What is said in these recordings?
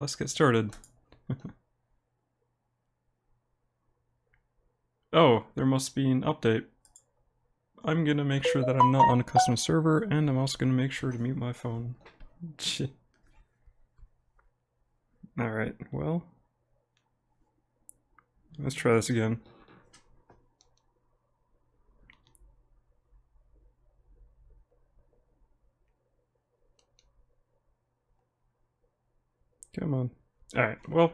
Let's get started. Oh, there must be an update. I'm gonna make sure that I'm not on a custom server, and I'm also gonna make sure to mute my phone. Alright, well, let's try this again. Come on. Alright, well,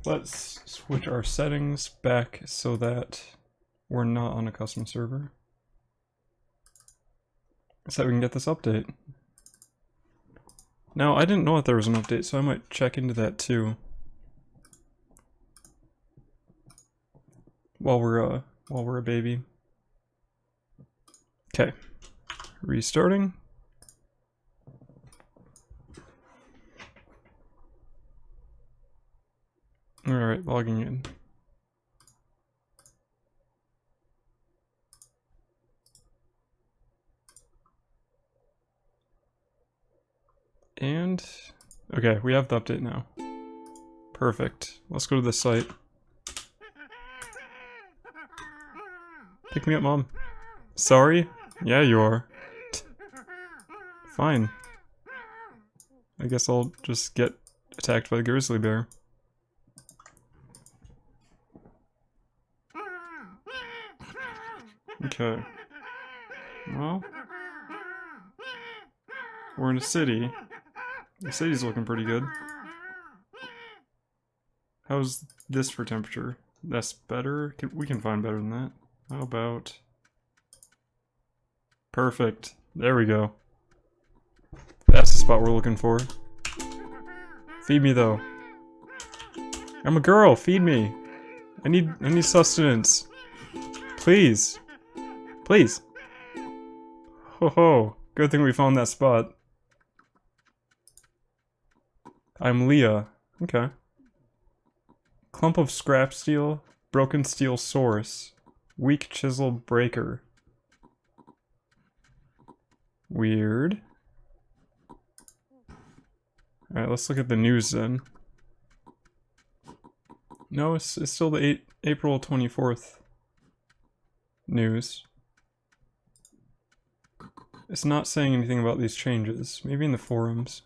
let's switch our settings back so that we're not on a custom server, so that we can get this update. Now, I didn't know that there was an update, so I might check into that too. While we're a baby. Okay. Restarting. Alright, logging in. And, okay, we have the update now. Perfect. Let's go to the site. Pick me up, Mom. Sorry? Yeah, you are. Fine. I guess I'll just get attacked by the grizzly bear. Okay. Well, we're in a city. The city's looking pretty good. How's this for temperature? That's better? We can find better than that. How about... Perfect. There we go. That's the spot we're looking for. Feed me though. I'm a girl, feed me. I need sustenance. Please. Please. Ho ho. Good thing we found that spot. I'm Leah. Okay. Clump of scrap steel. Broken steel source. Weak chisel breaker. Weird. Alright, let's look at the news then. No, it's still the April 24th news. It's not saying anything about these changes. Maybe in the forums.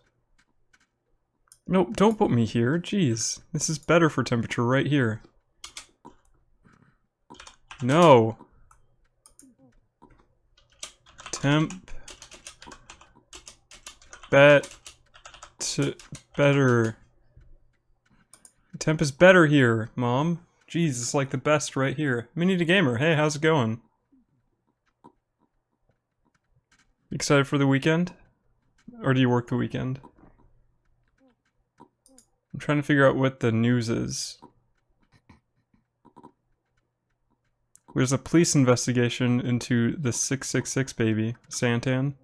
Nope, don't put me here. Jeez. This is better for temperature right here. No. Temp. Better. Temp is better here, Mom. Jeez, it's like the best right here. Mini to Gamer, hey, how's it going? Excited for the weekend? Or do you work the weekend? I'm trying to figure out what the news is. There's a police investigation into the 666 baby, Santan.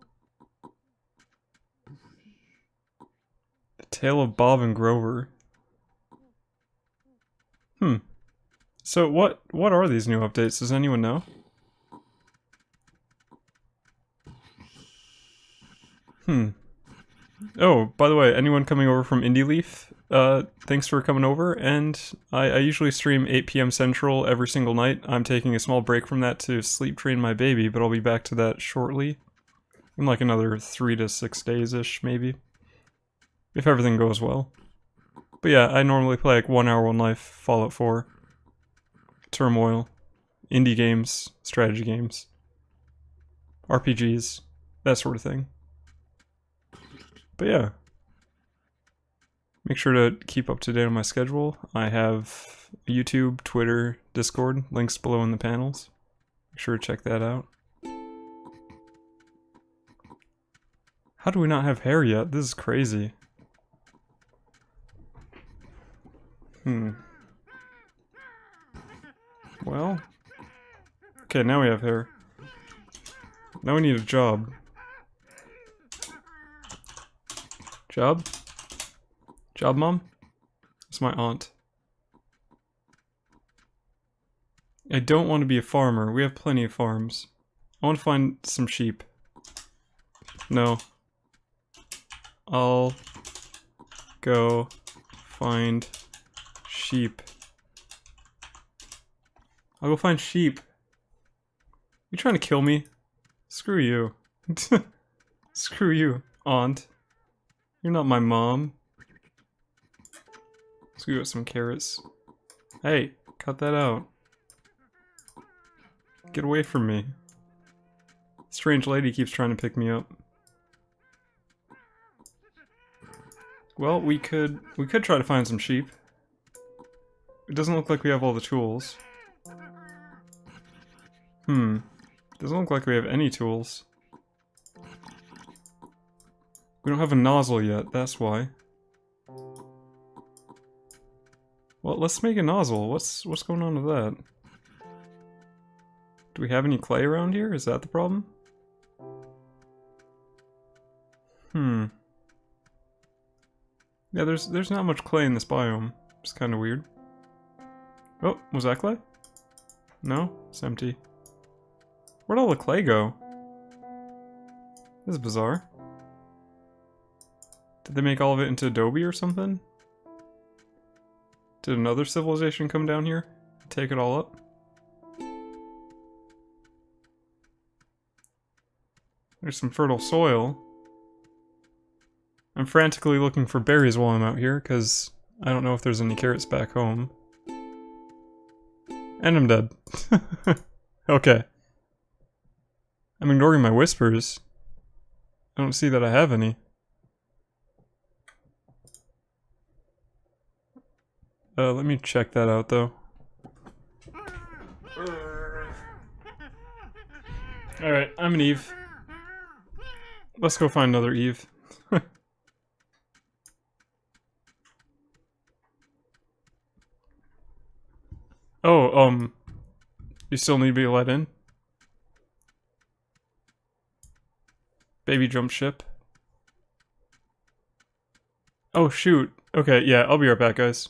The Tale of Bob and Grover. So what are these new updates? Does anyone know? Oh, by the way, anyone coming over from Indie Leaf? Thanks for coming over, and I usually stream 8 p.m. Central every single night. I'm taking a small break from that to sleep train my baby, but I'll be back to that shortly. In like another 3 to 6 days-ish, maybe. If everything goes well. But yeah, I normally play like 1 Hour 1 Life, Fallout 4, Turmoil, indie games, strategy games, RPGs, that sort of thing. But yeah. Make sure to keep up to date on my schedule. I have YouTube, Twitter, Discord, links below in the panels. Make sure to check that out. How do we not have hair yet? This is crazy. Well. Okay, now we have hair. Now we need a job. Job? Job, Mom? It's my aunt. I don't want to be a farmer. We have plenty of farms. I want to find some sheep. No. I'll go find sheep. I'll go find sheep. You trying to kill me? Screw you. Screw you, aunt. You're not my mom. Let's go get some carrots. Hey, cut that out. Get away from me. Strange lady keeps trying to pick me up. Well, we could try to find some sheep. It doesn't look like we have all the tools. Doesn't look like we have any tools. We don't have a nozzle yet, that's why. Well, let's make a nozzle. What's going on with that? Do we have any clay around here? Is that the problem? Yeah, there's not much clay in this biome. It's kind of weird. Oh, was that clay? No? It's empty. Where'd all the clay go? This is bizarre. Did they make all of it into adobe or something? Did another civilization come down here? Take it all up? There's some fertile soil. I'm frantically looking for berries while I'm out here, because I don't know if there's any carrots back home. And I'm dead. Okay. I'm ignoring my whispers. I don't see that I have any. Let me check that out, though. Alright, I'm an Eve. Let's go find another Eve. Oh, you still need to be let in? Baby jump ship. Oh, shoot. Okay, yeah, I'll be right back, guys.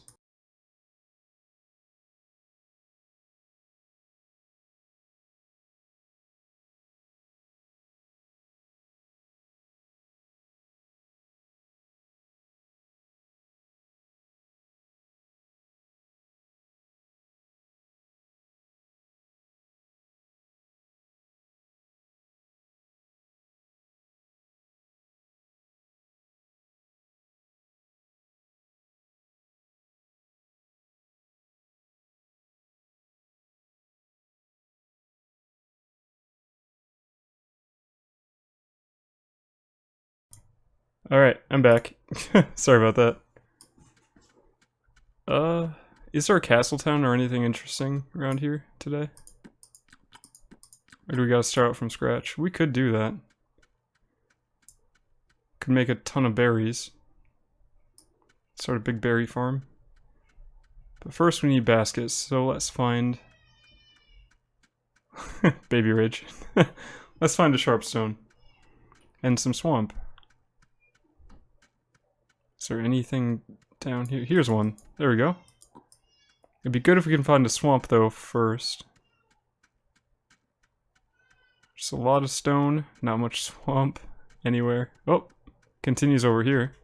Alright, I'm back. Sorry about that. Is there a castle town or anything interesting around here today? Or do we gotta start out from scratch? We could do that. Could make a ton of berries. Start a big berry farm. But first we need baskets, so let's find... Baby Ridge. Let's find a sharpstone. And some swamp. Is there anything down here? Here's one. There we go. It'd be good if we can find a swamp, though, first. Just a lot of stone, not much swamp anywhere. Oh, continues over here.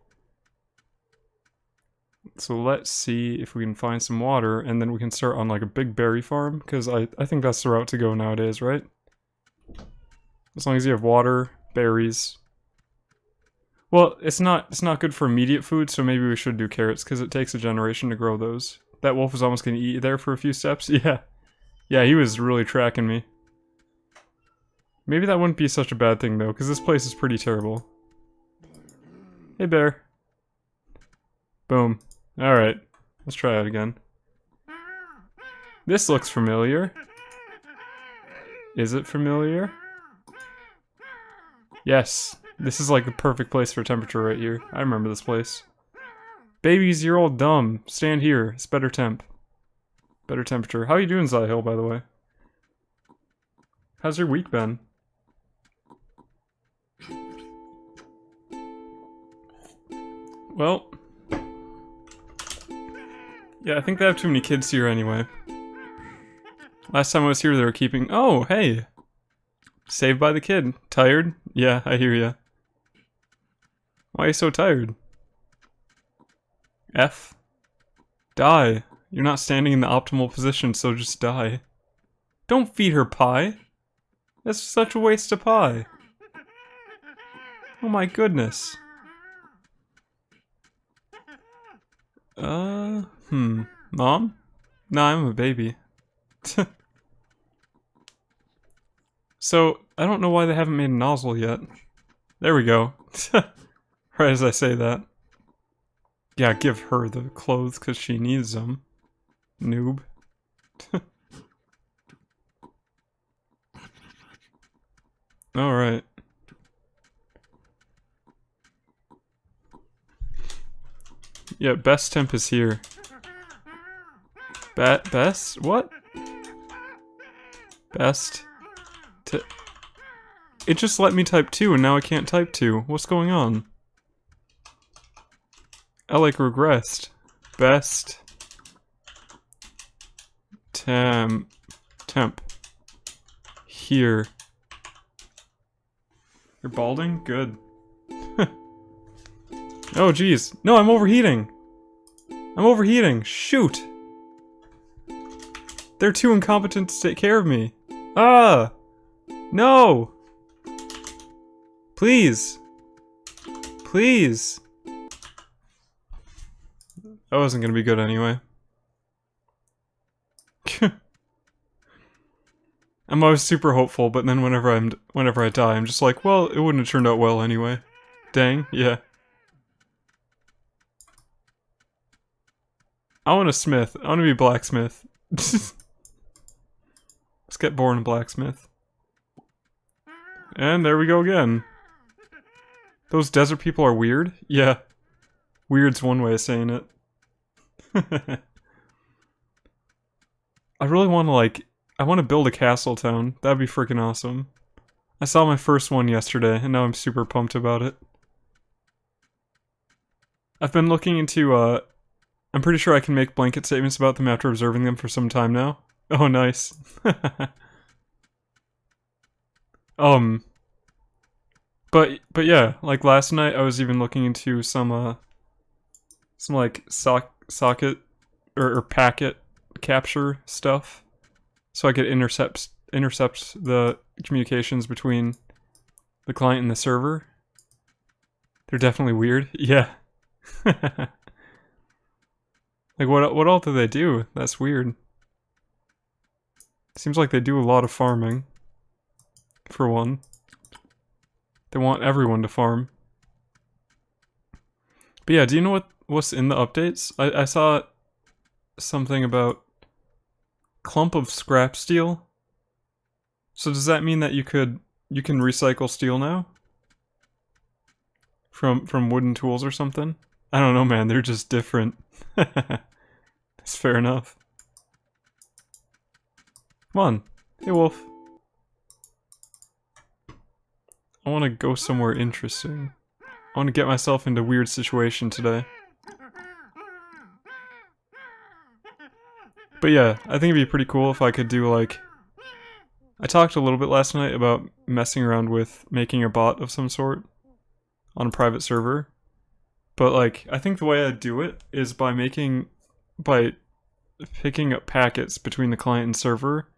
So let's see if we can find some water, and then we can start on, like, a big berry farm, because I think that's the route to go nowadays, right? As long as you have water, berries... Well, it's not good for immediate food, so maybe we should do carrots, because it takes a generation to grow those. That wolf was almost going to eat you there for a few steps. Yeah. Yeah, he was really tracking me. Maybe that wouldn't be such a bad thing, though, because this place is pretty terrible. Hey, bear. Boom. Alright. Let's try it again. This looks familiar. Is it familiar? Yes. This is like the perfect place for temperature right here. I remember this place. Babies, you're all dumb. Stand here. It's better temp. Better temperature. How are you doing, Zyhill, by the way? How's your week been? Well... Yeah, I think they have too many kids here anyway. Last time I was here, they were keeping... Oh, hey! Saved by the kid. Tired? Yeah, I hear ya. Why are you so tired? F? Die. You're not standing in the optimal position, so just die. Don't feed her pie. That's such a waste of pie. Oh my goodness. Mom? Nah, I'm a baby. So, I don't know why they haven't made a nozzle yet. There we go. Right as I say that. Yeah, give her the clothes because she needs them. Noob. Alright. Yeah, best temp is here. Best? What? Best? It just let me type 2 and now I can't type 2. What's going on? I like regressed. Best temp here. You're balding? Good. Oh jeez. No, I'm overheating. I'm overheating. Shoot. They're too incompetent to take care of me. Ah! No! Please. Please. That wasn't gonna be good anyway. I'm always super hopeful, but then whenever I die, I'm just like, well, it wouldn't have turned out well anyway. Dang, yeah. I want a smith. I want to be a blacksmith. Let's get born a blacksmith. And there we go again. Those desert people are weird? Yeah. Weird's one way of saying it. I really want to I want to build a castle town. That'd be freaking awesome. I saw my first one yesterday, and now I'm super pumped about it. I've been looking into, I'm pretty sure I can make blanket statements about them after observing them for some time now. Oh, nice. But yeah, like last night I was even looking into some like socket or packet capture stuff, so I could intercept the communications between the client and the server. They're definitely weird. Yeah. Like what all do they do? That's weird. Seems like they do a lot of farming. For one. They want everyone to farm. But yeah, do you know what's in the updates? I saw something about clump of scrap steel. So does that mean that you can recycle steel now? From wooden tools or something? I don't know, man, they're just different. That's fair enough. Come on. Hey, Wolf. I want to go somewhere interesting. I want to get myself into a weird situation today. But yeah, I think it'd be pretty cool if I could do like... I talked a little bit last night about messing around with making a bot of some sort on a private server. But like, I think the way I'd do it is by picking up packets between the client and server,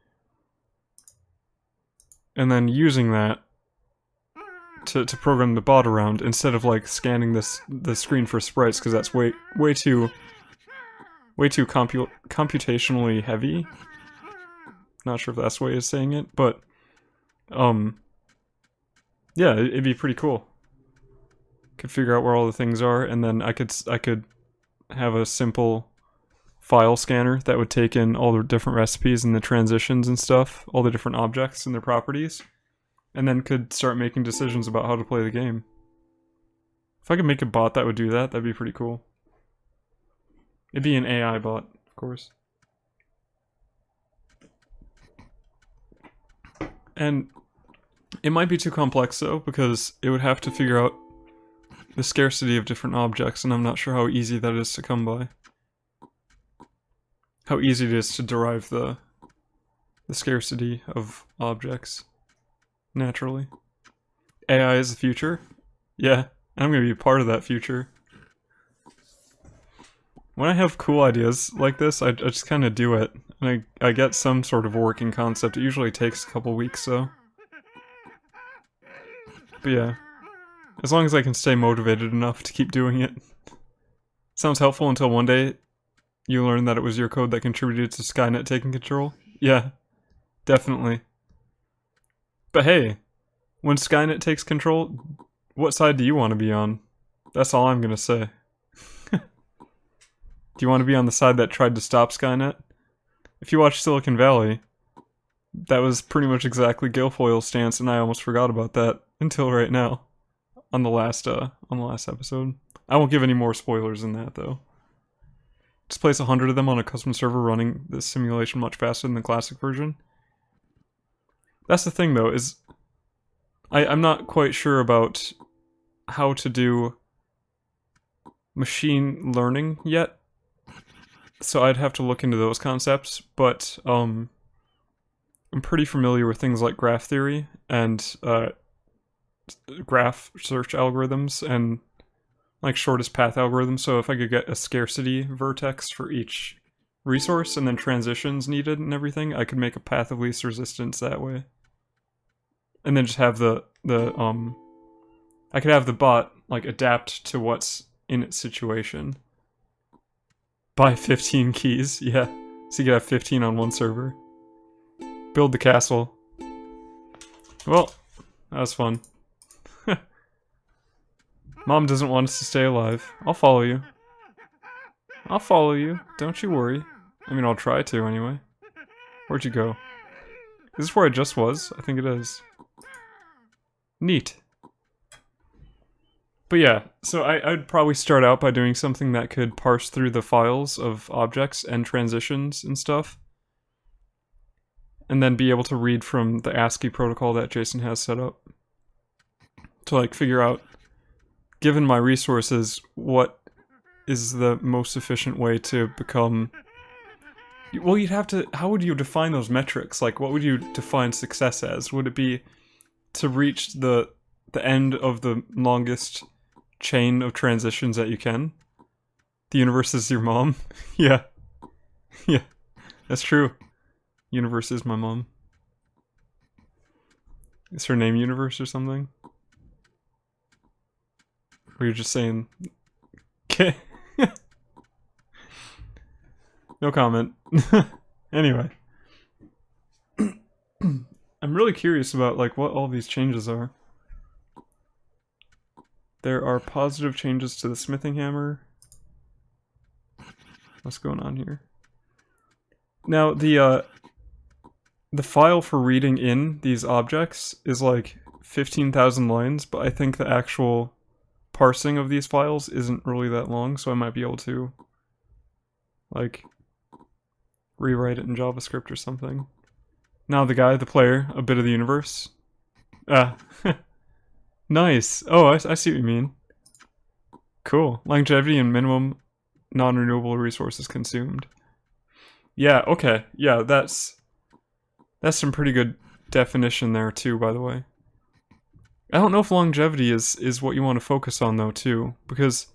and then using that to program the bot around instead of like scanning the screen for sprites, because that's way too computationally heavy. Not sure if that's the way of saying it, but yeah, it'd be pretty cool. Could figure out where all the things are, and then I could have a simple file scanner that would take in all the different recipes and the transitions and stuff, all the different objects and their properties, and then could start making decisions about how to play the game. If I could make a bot that would do that, that'd be pretty cool. It'd be an AI bot, of course. And it might be too complex though, because it would have to figure out the scarcity of different objects, and I'm not sure how easy that is to come by. How easy it is to derive the scarcity of objects naturally. AI is the future? Yeah, I'm gonna be a part of that future. when I have cool ideas like this, I just kind of do it. And I get some sort of working concept. It usually takes a couple weeks, though. But yeah. As long as I can stay motivated enough to keep doing it. Sounds helpful until one day you learn that it was your code that contributed to Skynet taking control. Yeah, definitely. But hey, when Skynet takes control, what side do you want to be on? That's all I'm gonna say. Do you want to be on the side that tried to stop Skynet? If you watch Silicon Valley, that was pretty much exactly Guilfoyle's stance, and I almost forgot about that until right now. On the last episode. I won't give any more spoilers than that, though. Just place 100 of them on a custom server running this simulation much faster than the classic version. That's the thing, though, is I'm not quite sure about how to do machine learning yet. So I'd have to look into those concepts, but I'm pretty familiar with things like graph theory and graph search algorithms and like shortest path algorithms. So if I could get a scarcity vertex for each resource and then transitions needed and everything, I could make a path of least resistance that way. And then just have I could have the bot like adapt to what's in its situation. Buy 15 keys, yeah. So you could have 15 on one server. Build the castle. Well, that was fun. Mom doesn't want us to stay alive. I'll follow you. I'll follow you. Don't you worry. I mean, I'll try to anyway. Where'd you go? Is this where I just was? I think it is. Neat. But yeah, so I'd probably start out by doing something that could parse through the files of objects and transitions and stuff. And then be able to read from the ASCII protocol that Jason has set up. To like figure out, given my resources, what is the most efficient way to become... Well, you'd have to... How would you define those metrics? Like, what would you define success as? Would it be to reach the end of the longest chain of transitions that you can? The universe is your mom? Yeah. Yeah. That's true. Universe is my mom. Is her name Universe or something? Or you're just saying... Okay. No comment. Anyway. I'm really curious about like what all these changes are. There are positive changes to the smithing hammer. What's going on here? Now the file for reading in these objects is like 15,000 lines, but I think the actual parsing of these files isn't really that long, so I might be able to like rewrite it in JavaScript or something. Now the guy, the player, a bit of the universe. Nice. Oh, I see what you mean. Cool. Longevity and minimum non-renewable resources consumed. Yeah, okay. Yeah, that's some pretty good definition there too, by the way. I don't know if longevity is what you want to focus on though too, because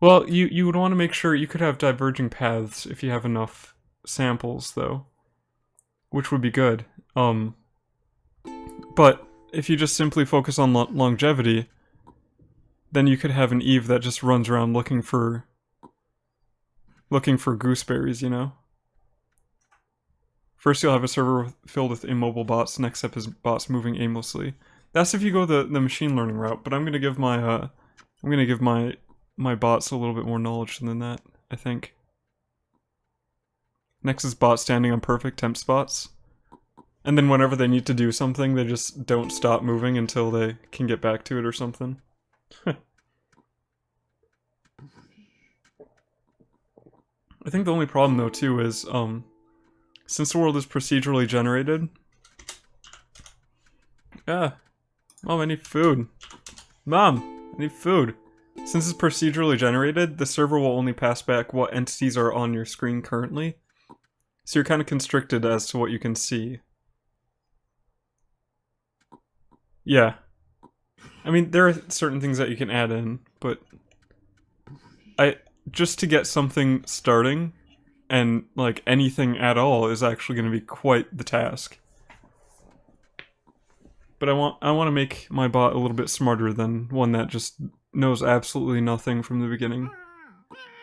well, you would want to make sure you could have diverging paths if you have enough samples though, which would be good. But if you just simply focus on longevity, then you could have an Eve that just runs around looking for gooseberries, you know? First you'll have a server filled with immobile bots, next step is bots moving aimlessly. That's if you go the machine learning route, but I'm gonna give my my bots a little bit more knowledge than that, I think. Next is bots standing on perfect temp spots. And then whenever they need to do something, they just don't stop moving until they can get back to it or something. I think the only problem though too is, since the world is procedurally generated... Mom, I need food. Mom, I need food. Since it's procedurally generated, the server will only pass back what entities are on your screen currently. So you're kind of constricted as to what you can see. Yeah. I mean, there are certain things that you can add in, but just to get something starting, and like anything at all, is actually going to be quite the task. But I want to make my bot a little bit smarter than one that just knows absolutely nothing from the beginning.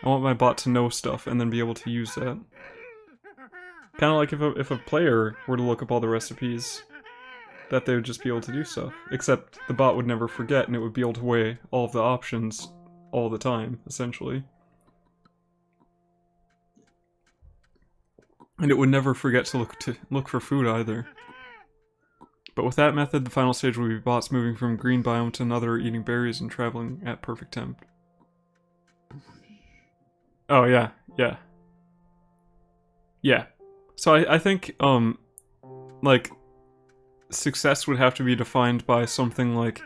I want my bot to know stuff and then be able to use that. Kind of like if a player were to look up all the recipes, that they would just be able to do stuff. Except the bot would never forget, and it would be able to weigh all of the options all the time, essentially. And it would never forget to look for food either. But with that method, the final stage will be bots moving from green biome to another, eating berries and traveling at perfect temp. Oh yeah, yeah. Yeah. So I think, like, success would have to be defined by something like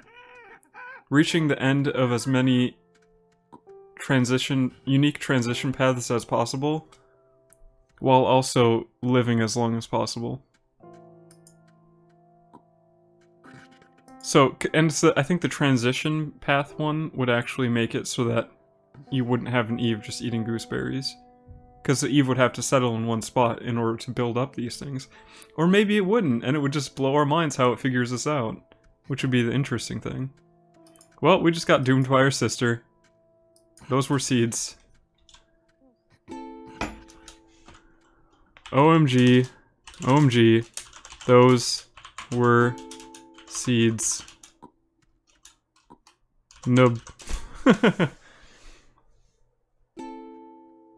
reaching the end of as many unique transition paths as possible, while also living as long as possible. So, and so I think the transition path one would actually make it so that you wouldn't have an Eve just eating gooseberries. Because the Eve would have to settle in one spot in order to build up these things. Or maybe it wouldn't, and it would just blow our minds how it figures this out. Which would be the interesting thing. Well, we just got doomed by our sister. Those were seeds. OMG. OMG. Those were seeds. Nub.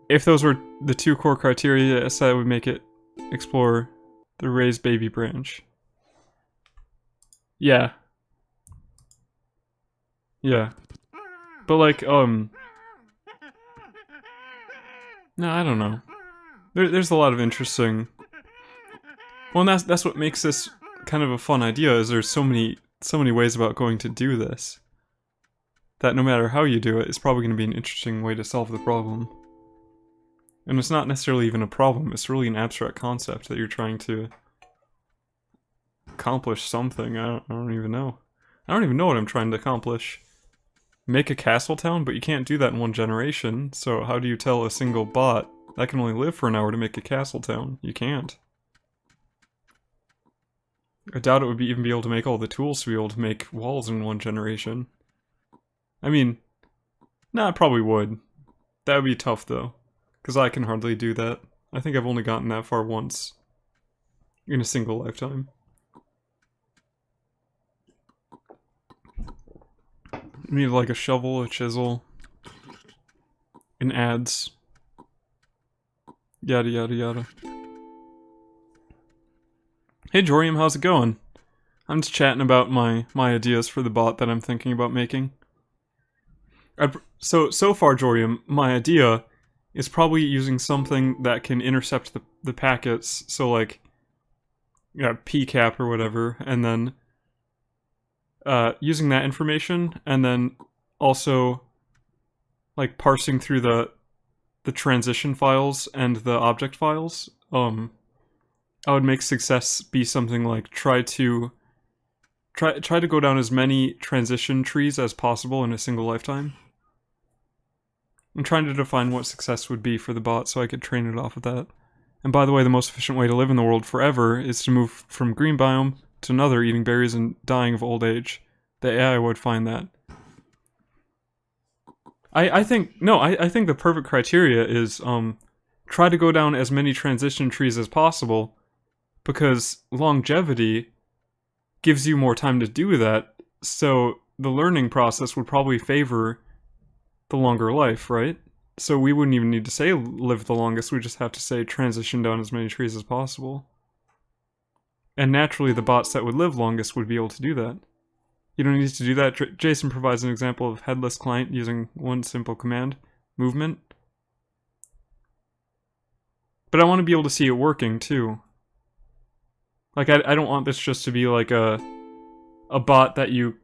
If those were the two core criteria, yes, that would make it explore the raised baby branch. Yeah. Yeah. But like, no, I don't know. There's a lot of interesting... Well, and that's what makes this kind of a fun idea, is there's so many ways about going to do this. That no matter how you do it, it's probably going to be an interesting way to solve the problem. And it's not necessarily even a problem, it's really an abstract concept that you're trying to accomplish something. I don't even know. I don't even know what I'm trying to accomplish. Make a castle town, but you can't do that in one generation, so how do you tell a single bot that can only live for an hour to make a castle town? You can't. I doubt it would even be able to make all the tools to be able to make walls in one generation. I mean, nah, it probably would. That would be tough though. Because I can hardly do that. I think I've only gotten that far once. In a single lifetime. You need like a shovel, a chisel, an adze. Yada yada yada. Hey Jorium, how's it going? I'm just chatting about my ideas for the bot that I'm thinking about making. So far, Jorium, my idea is probably using something that can intercept the packets, so like, yeah, PCAP or whatever, and then using that information, and then also like parsing through the transition files and the object files. I would make success be something like try to go down as many transition trees as possible in a single lifetime. I'm trying to define what success would be for the bot so I could train it off of that. And by the way, the most efficient way to live in the world forever is to move from green biome to another, eating berries and dying of old age. The AI would find that. I think the perfect criteria is try to go down as many transition trees as possible, because longevity gives you more time to do that, so the learning process would probably favor the longer life, right? So we wouldn't even need to say live the longest, we just have to say transition down as many trees as possible. And naturally the bots that would live longest would be able to do that. You don't need to do that. Jason provides an example of headless client using one simple command, movement. But I want to be able to see it working too. Like I don't want this just to be like a bot that you,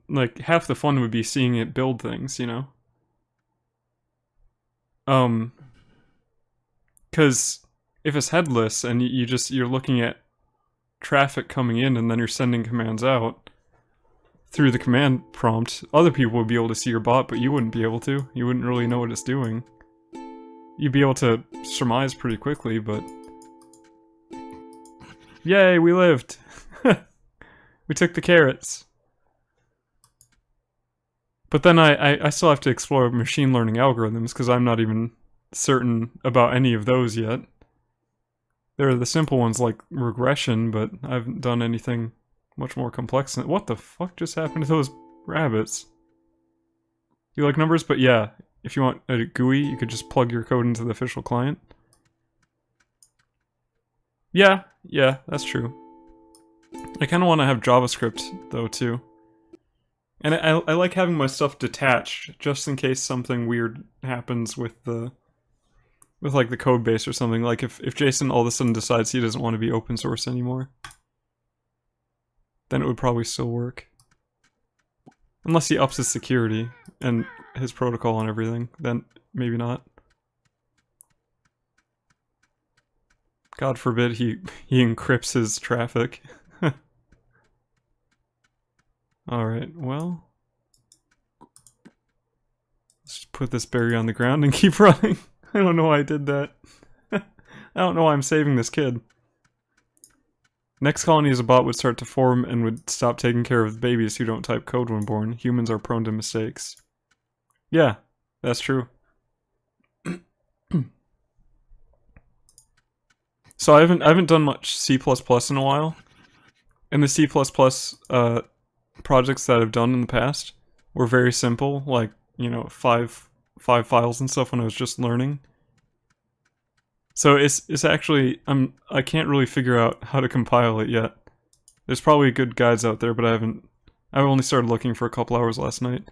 like, half the fun would be seeing it build things, you know? Because if it's headless and you're looking at traffic coming in and then you're sending commands out, through the command prompt. Other people would be able to see your bot, but you wouldn't be able to. You wouldn't really know what it's doing. You'd be able to surmise pretty quickly, but... Yay, we lived! We took the carrots. But then I still have to explore machine learning algorithms, because I'm not even certain about any of those yet. There are the simple ones like regression, but I haven't done anything much more complex than... What the fuck just happened to those rabbits? You like numbers? But yeah, if you want a GUI, you could just plug your code into the official client. Yeah, that's true. I kind of want to have JavaScript, though, too. And I like having my stuff detached, just in case something weird happens with the... with, like, the code base or something. Like, if Jason all of a sudden decides he doesn't want to be open source anymore, then it would probably still work. Unless he ups his security and his protocol and everything, then maybe not. God forbid he encrypts his traffic. Alright, well... let's just put this berry on the ground and keep running. I don't know why I did that. I don't know why I'm saving this kid. Next colony as a bot would start to form and would stop taking care of the babies who don't type code when born. Humans are prone to mistakes. Yeah, that's true. So I haven't done much C++ in a while. And the C++ projects that I've done in the past were very simple, like, you know, five files and stuff when I was just learning. So it's actually I can't really figure out how to compile it yet. There's probably good guides out there, but I've only started looking for a couple hours last night.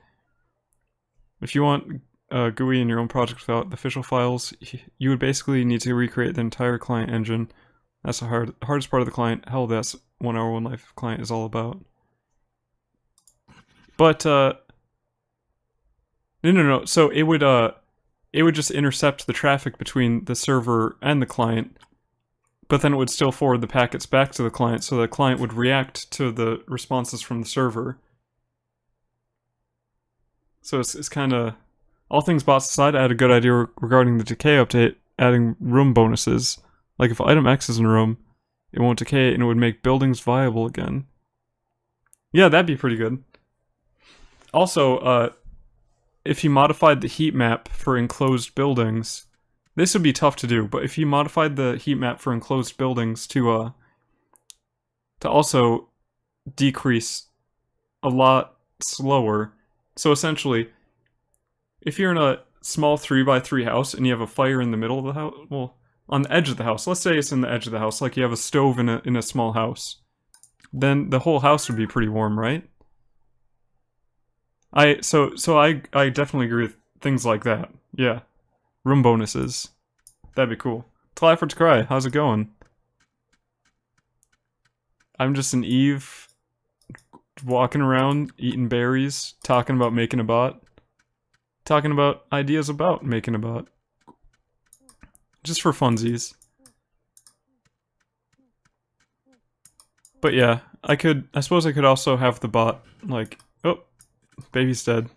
If you want GUI in your own project without the official files, you would basically need to recreate the entire client engine. That's the hardest part of the client. Hell, that's 1 hour, 1 life client is all about. But no. So it would just intercept the traffic between the server and the client, but then it would still forward the packets back to the client, so the client would react to the responses from the server. So it's kind of... all things bots aside, I had a good idea regarding the decay update, adding room bonuses. Like if item X is in a room, it won't decay and it would make buildings viable again. Yeah, that'd be pretty good. Also, if you modified the heat map for enclosed buildings, this would be tough to do, but if you modified the heat map for enclosed buildings to also decrease a lot slower. So essentially, if you're in a small 3x3 house and you have a fire in the middle of the house, well, on the edge of the house, let's say it's in the edge of the house, like you have a stove in a small house, then the whole house would be pretty warm, right? So I definitely agree with things like that. Yeah. Room bonuses. That'd be cool. Clafford to Cry, how's it going? I'm just an Eve walking around, eating berries, talking about making a bot. Talking about ideas about making a bot. Just for funsies. But yeah, I suppose I could also have the bot, like, oh, baby's dead.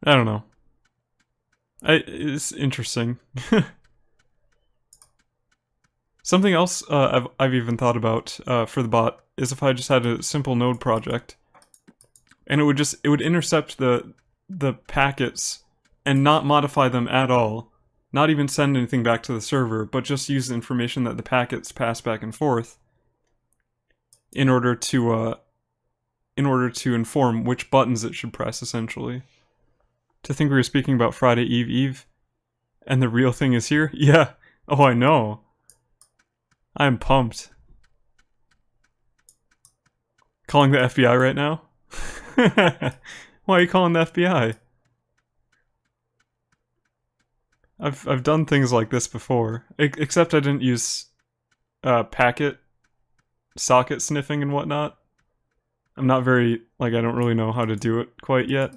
I don't know. It's interesting. Something else I've even thought about for the bot is if I just had a simple node project, and it would intercept the packets and not modify them at all, not even send anything back to the server, but just use the information that the packets pass back and forth in order to inform which buttons it should press, essentially. To think we were speaking about Friday Eve, and the real thing is here? Yeah. Oh, I know. I'm pumped. Calling the FBI right now? Why are you calling the FBI? I've done things like this before, except I didn't use packet socket sniffing and whatnot. I'm not very, like, I don't really know how to do it quite yet.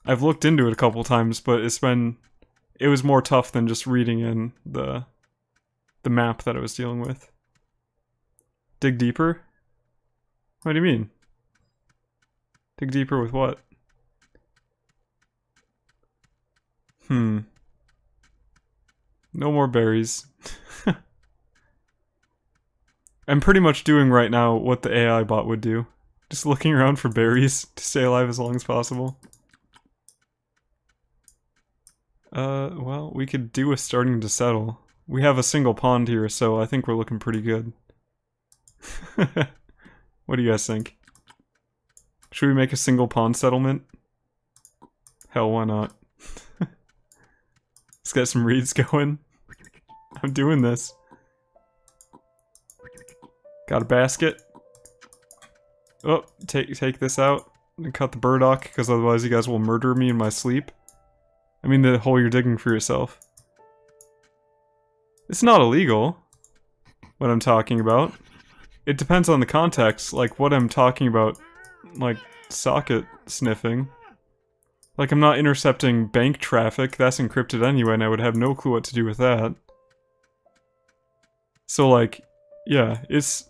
I've looked into it a couple times, but it was more tough than just reading in the map that I was dealing with. Dig deeper? What do you mean? Dig deeper with what? No more berries. I'm pretty much doing right now what the AI bot would do. Just looking around for berries to stay alive as long as possible. Well, we could do with starting to settle. We have a single pond here, so I think we're looking pretty good. What do you guys think? Should we make a single pond settlement? Hell, why not? Let's get some reeds going. I'm doing this. Got a basket. Oh, take this out and cut the burdock, because otherwise you guys will murder me in my sleep. I mean the hole you're digging for yourself. It's not illegal, what I'm talking about. It depends on the context, like what I'm talking about, like socket sniffing. Like I'm not intercepting bank traffic, that's encrypted anyway, and I would have no clue what to do with that. So like, yeah, it's...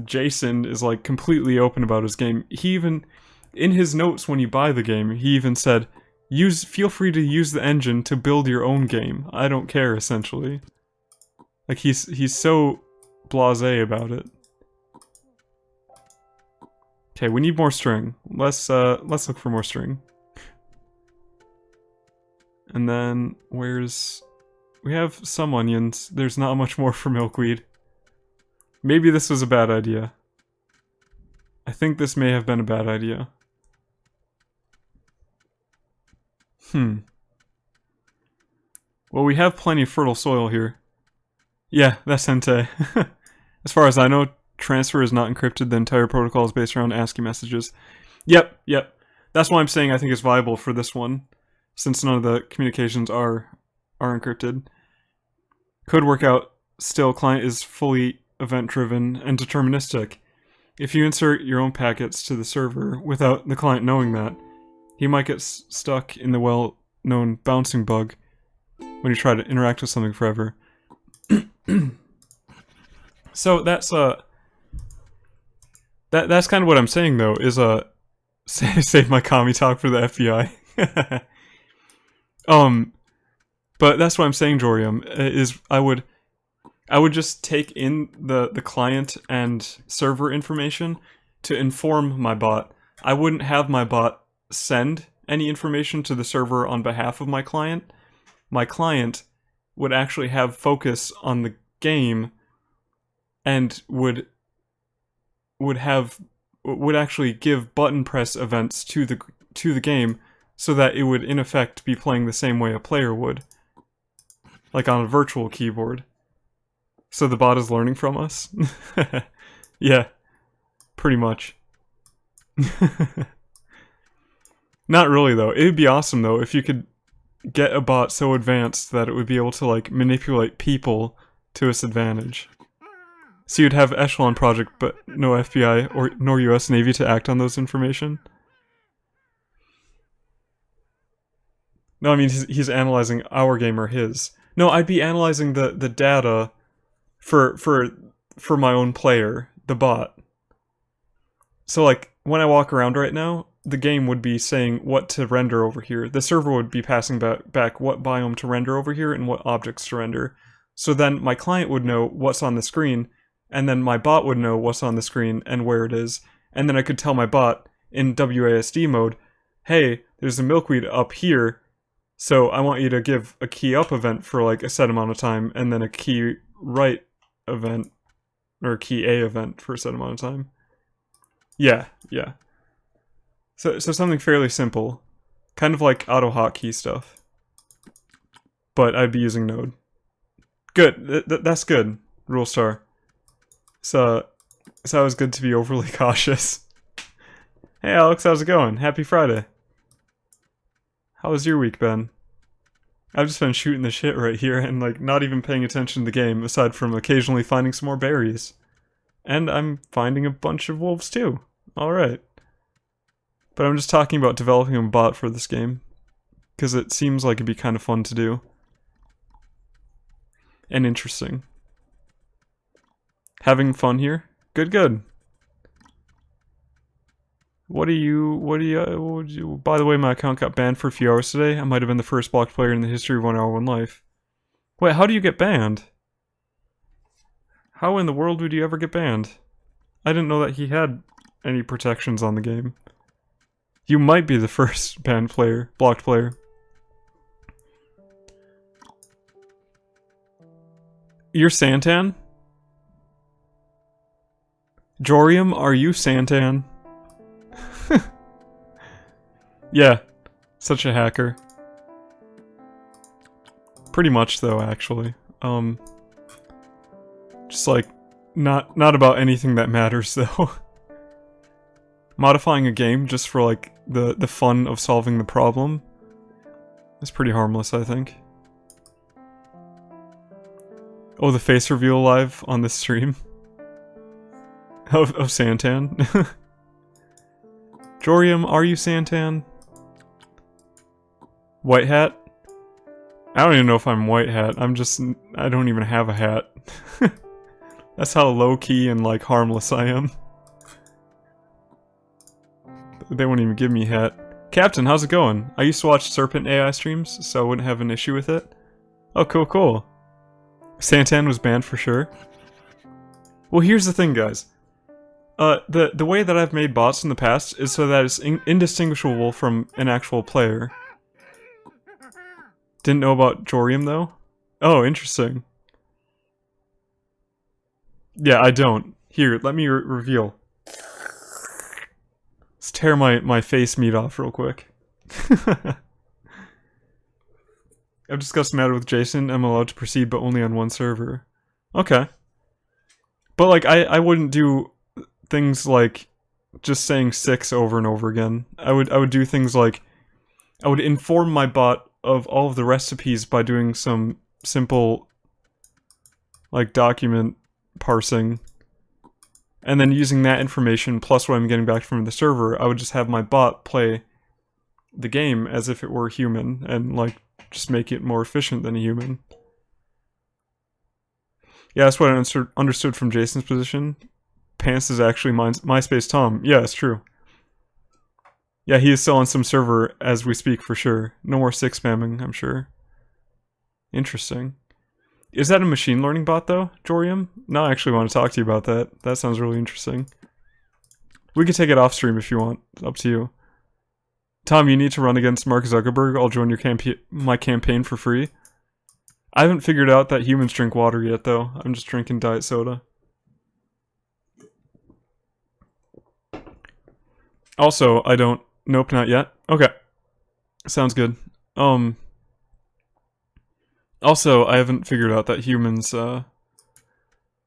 Jason is like completely open about his game. He even, in his notes when you buy the game, he even said, feel free to use the engine to build your own game. I don't care, essentially. Like he's so blasé about it. Okay, we need more string. Let's look for more string. And then we have some onions. There's not much more for milkweed. Maybe this was a bad idea. I think this may have been a bad idea. Well, we have plenty of fertile soil here. Yeah, that's Hente. As far as I know, transfer is not encrypted. The entire protocol is based around ASCII messages. Yep. That's why I'm saying I think it's viable for this one, since none of the communications are encrypted. Could work out. Still, client is fully event-driven and deterministic. If you insert your own packets to the server without the client knowing that, he might get stuck in the well-known bouncing bug when you try to interact with something forever. So that's that's kind of what I'm saying though, is save my commie talk for the FBI. But that's what I'm saying, Jorium, is I would just take in the client and server information to inform my bot. I wouldn't have my bot send any information to the server on behalf of my client. My client would actually have focus on the game and would actually give button press events to the game so that it would in effect be playing the same way a player would. Like on a virtual keyboard. So the bot is learning from us? Yeah, pretty much. Not really though. It would be awesome though if you could get a bot so advanced that it would be able to like manipulate people to its advantage. So you'd have Echelon Project but no FBI nor US Navy to act on those information? No, I mean he's analyzing our game or his. No, I'd be analyzing the data for my own player, the bot. So like when I walk around right now, the game would be saying what to render over here. The server would be passing back what biome to render over here and what objects to render. So then my client would know what's on the screen, and then my bot would know what's on the screen and where it is. And then I could tell my bot in WASD mode, hey, there's a milkweed up here, so I want you to give a key up event for like a set amount of time, and then a key right event, or key A event for a set amount of time. Yeah. So something fairly simple. Kind of like auto hotkey stuff. But I'd be using Node. Good, that's good, Rulestar. So it's always good to be overly cautious. Hey Alex, how's it going? Happy Friday. How was your week been? I've just been shooting the shit right here and like not even paying attention to the game, aside from occasionally finding some more berries. And I'm finding a bunch of wolves too. Alright. But I'm just talking about developing a bot for this game, because it seems like it'd be kind of fun to do. And interesting. Having fun here? Good, good. What do you, by the way, my account got banned for a few hours today. I might have been the first blocked player in the history of 1 hour 1 life. Wait, how do you get banned? How in the world would you ever get banned? I didn't know that he had any protections on the game. You might be the first banned player, blocked player. You're Santan? Jorium, are you Santan? Yeah, such a hacker. Pretty much though, actually. Just like, not about anything that matters though. Modifying a game just for like the fun of solving the problem is pretty harmless, I think. Oh, the face reveal live on this stream of Santan. Jorium, are you Santan? White hat? I don't even know if I'm white hat. I don't even have a hat. That's how low-key and like harmless I am. They won't even give me a hat. Captain, how's it going? I used to watch Serpent AI streams, so I wouldn't have an issue with it. Oh, cool, cool. Santan was banned for sure. Well, here's the thing, guys. The way that I've made bots in the past is so that it's indistinguishable from an actual player. Didn't know about Jorium, though? Oh, interesting. Yeah, I don't. Here, let me reveal. Let's tear my face meat off real quick. I've discussed the matter with Jason. I'm allowed to proceed, but only on one server. Okay. But, like, I wouldn't do things like just saying 6 over and over again. I would do things like I would inform my bot of all of the recipes by doing some simple like document parsing, and then using that information plus what I'm getting back from the server, I would just have my bot play the game as if it were human and like just make it more efficient than a human. Yeah, that's what I understood from Jason's position. Pants is actually MySpace Tom. Yeah, it's true. Yeah, he is still on some server as we speak for sure. No more 6 spamming, I'm sure. Interesting. Is that a machine learning bot though, Jorium? No, I actually want to talk to you about that. That sounds really interesting. We could take it off stream if you want. It's up to you. Tom, you need to run against Mark Zuckerberg. I'll join your my campaign for free. I haven't figured out that humans drink water yet though. I'm just drinking diet soda. Also, I don't... Nope, not yet. Okay. Sounds good. Also, I haven't figured out that humans, No,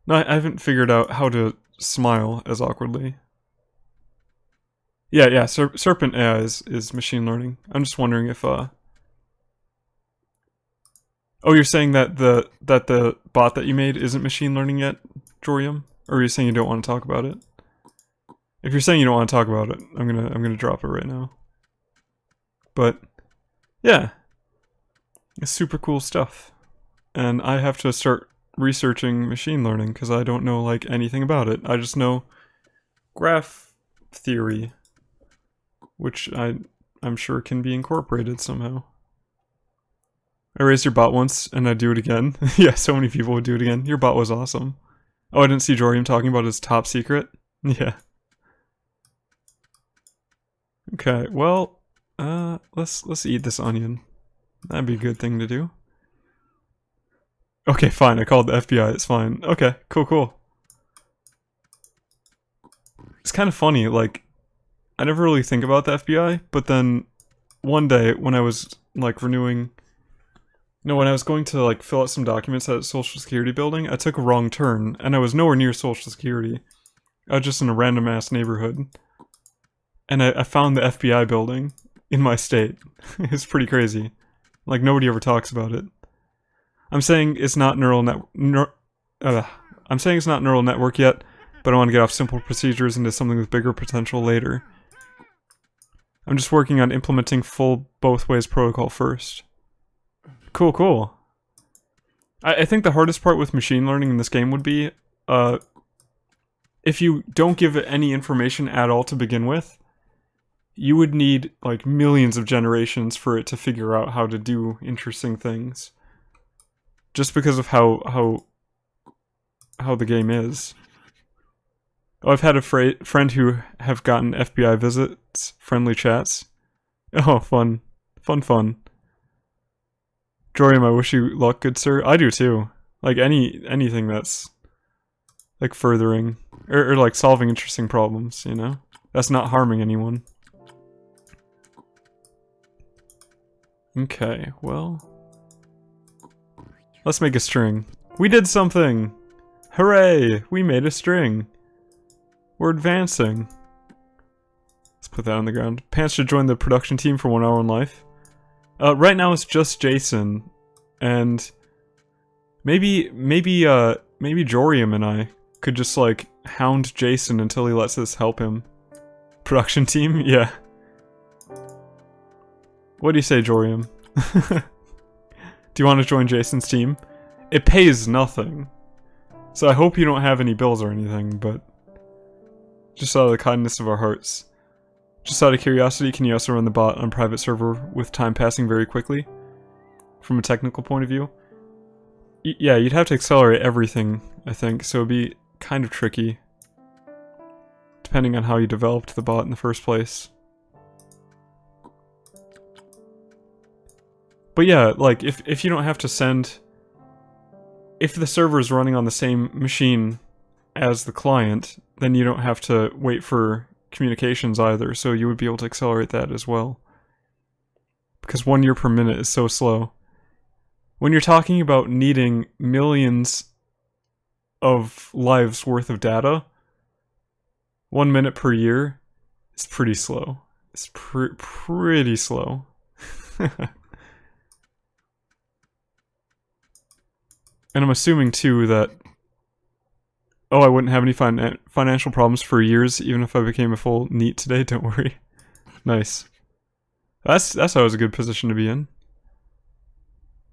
I haven't figured out how to smile as awkwardly. Yeah, Serpent AI is machine learning. I'm just wondering if, Oh, you're saying that the bot that you made isn't machine learning yet, Jorium? Or are you saying you don't want to talk about it? If you're saying you don't want to talk about it, I'm gonna drop it right now. But yeah, it's super cool stuff, and I have to start researching machine learning because I don't know like anything about it. I just know graph theory, which I'm sure can be incorporated somehow. I raised your bot once and I'd do it again. Yeah, so many people would do it again. Your bot was awesome. Oh, I didn't see Jorium talking about his top secret. Yeah. Okay, well, let's eat this onion. That'd be a good thing to do. Okay, fine, I called the FBI, it's fine. Okay, cool. It's kind of funny, like, I never really think about the FBI, but then one day when I was, like, when I was going to, like, fill out some documents at a Social Security building, I took a wrong turn, and I was nowhere near Social Security. I was just in a random-ass neighborhood. And I found the FBI building in my state. It's pretty crazy. Like, nobody ever talks about it. I'm saying it's not neural network yet, but I want to get off simple procedures into something with bigger potential later. I'm just working on implementing full both ways protocol first. Cool. I think the hardest part with machine learning in this game would be, if you don't give it any information at all to begin with, you would need like millions of generations for it to figure out how to do interesting things. Just because of how the game is. Oh, I've had a friend who have gotten FBI visits, friendly chats. Oh, fun. Fun. Jorium, I wish you luck, good sir. I do too. Like anything that's like furthering or like solving interesting problems, you know? That's not harming anyone. Okay, well, let's make a string. We did something! Hooray! We made a string. We're advancing. Let's put that on the ground. Pants should join the production team for 1 hour in life. Right now it's just Jason, and maybe Jorium and I could just like hound Jason until he lets us help him. Production team? Yeah. What do you say, Jorium? Do you want to join Jason's team? It pays nothing. So I hope you don't have any bills or anything, but just out of the kindness of our hearts. Just out of curiosity, can you also run the bot on a private server with time passing very quickly? From a technical point of view? Yeah, you'd have to accelerate everything, I think, so it'd be kind of tricky. Depending on how you developed the bot in the first place. But yeah, like, if you don't have to send... If the server is running on the same machine as the client, then you don't have to wait for communications either, so you would be able to accelerate that as well. Because 1 year per minute is so slow. When you're talking about needing millions of lives worth of data, 1 minute per year is pretty slow. It's pretty slow. And I'm assuming, too, that... Oh, I wouldn't have any financial problems for years, even if I became a full NEET today, don't worry. Nice. That's always a good position to be in.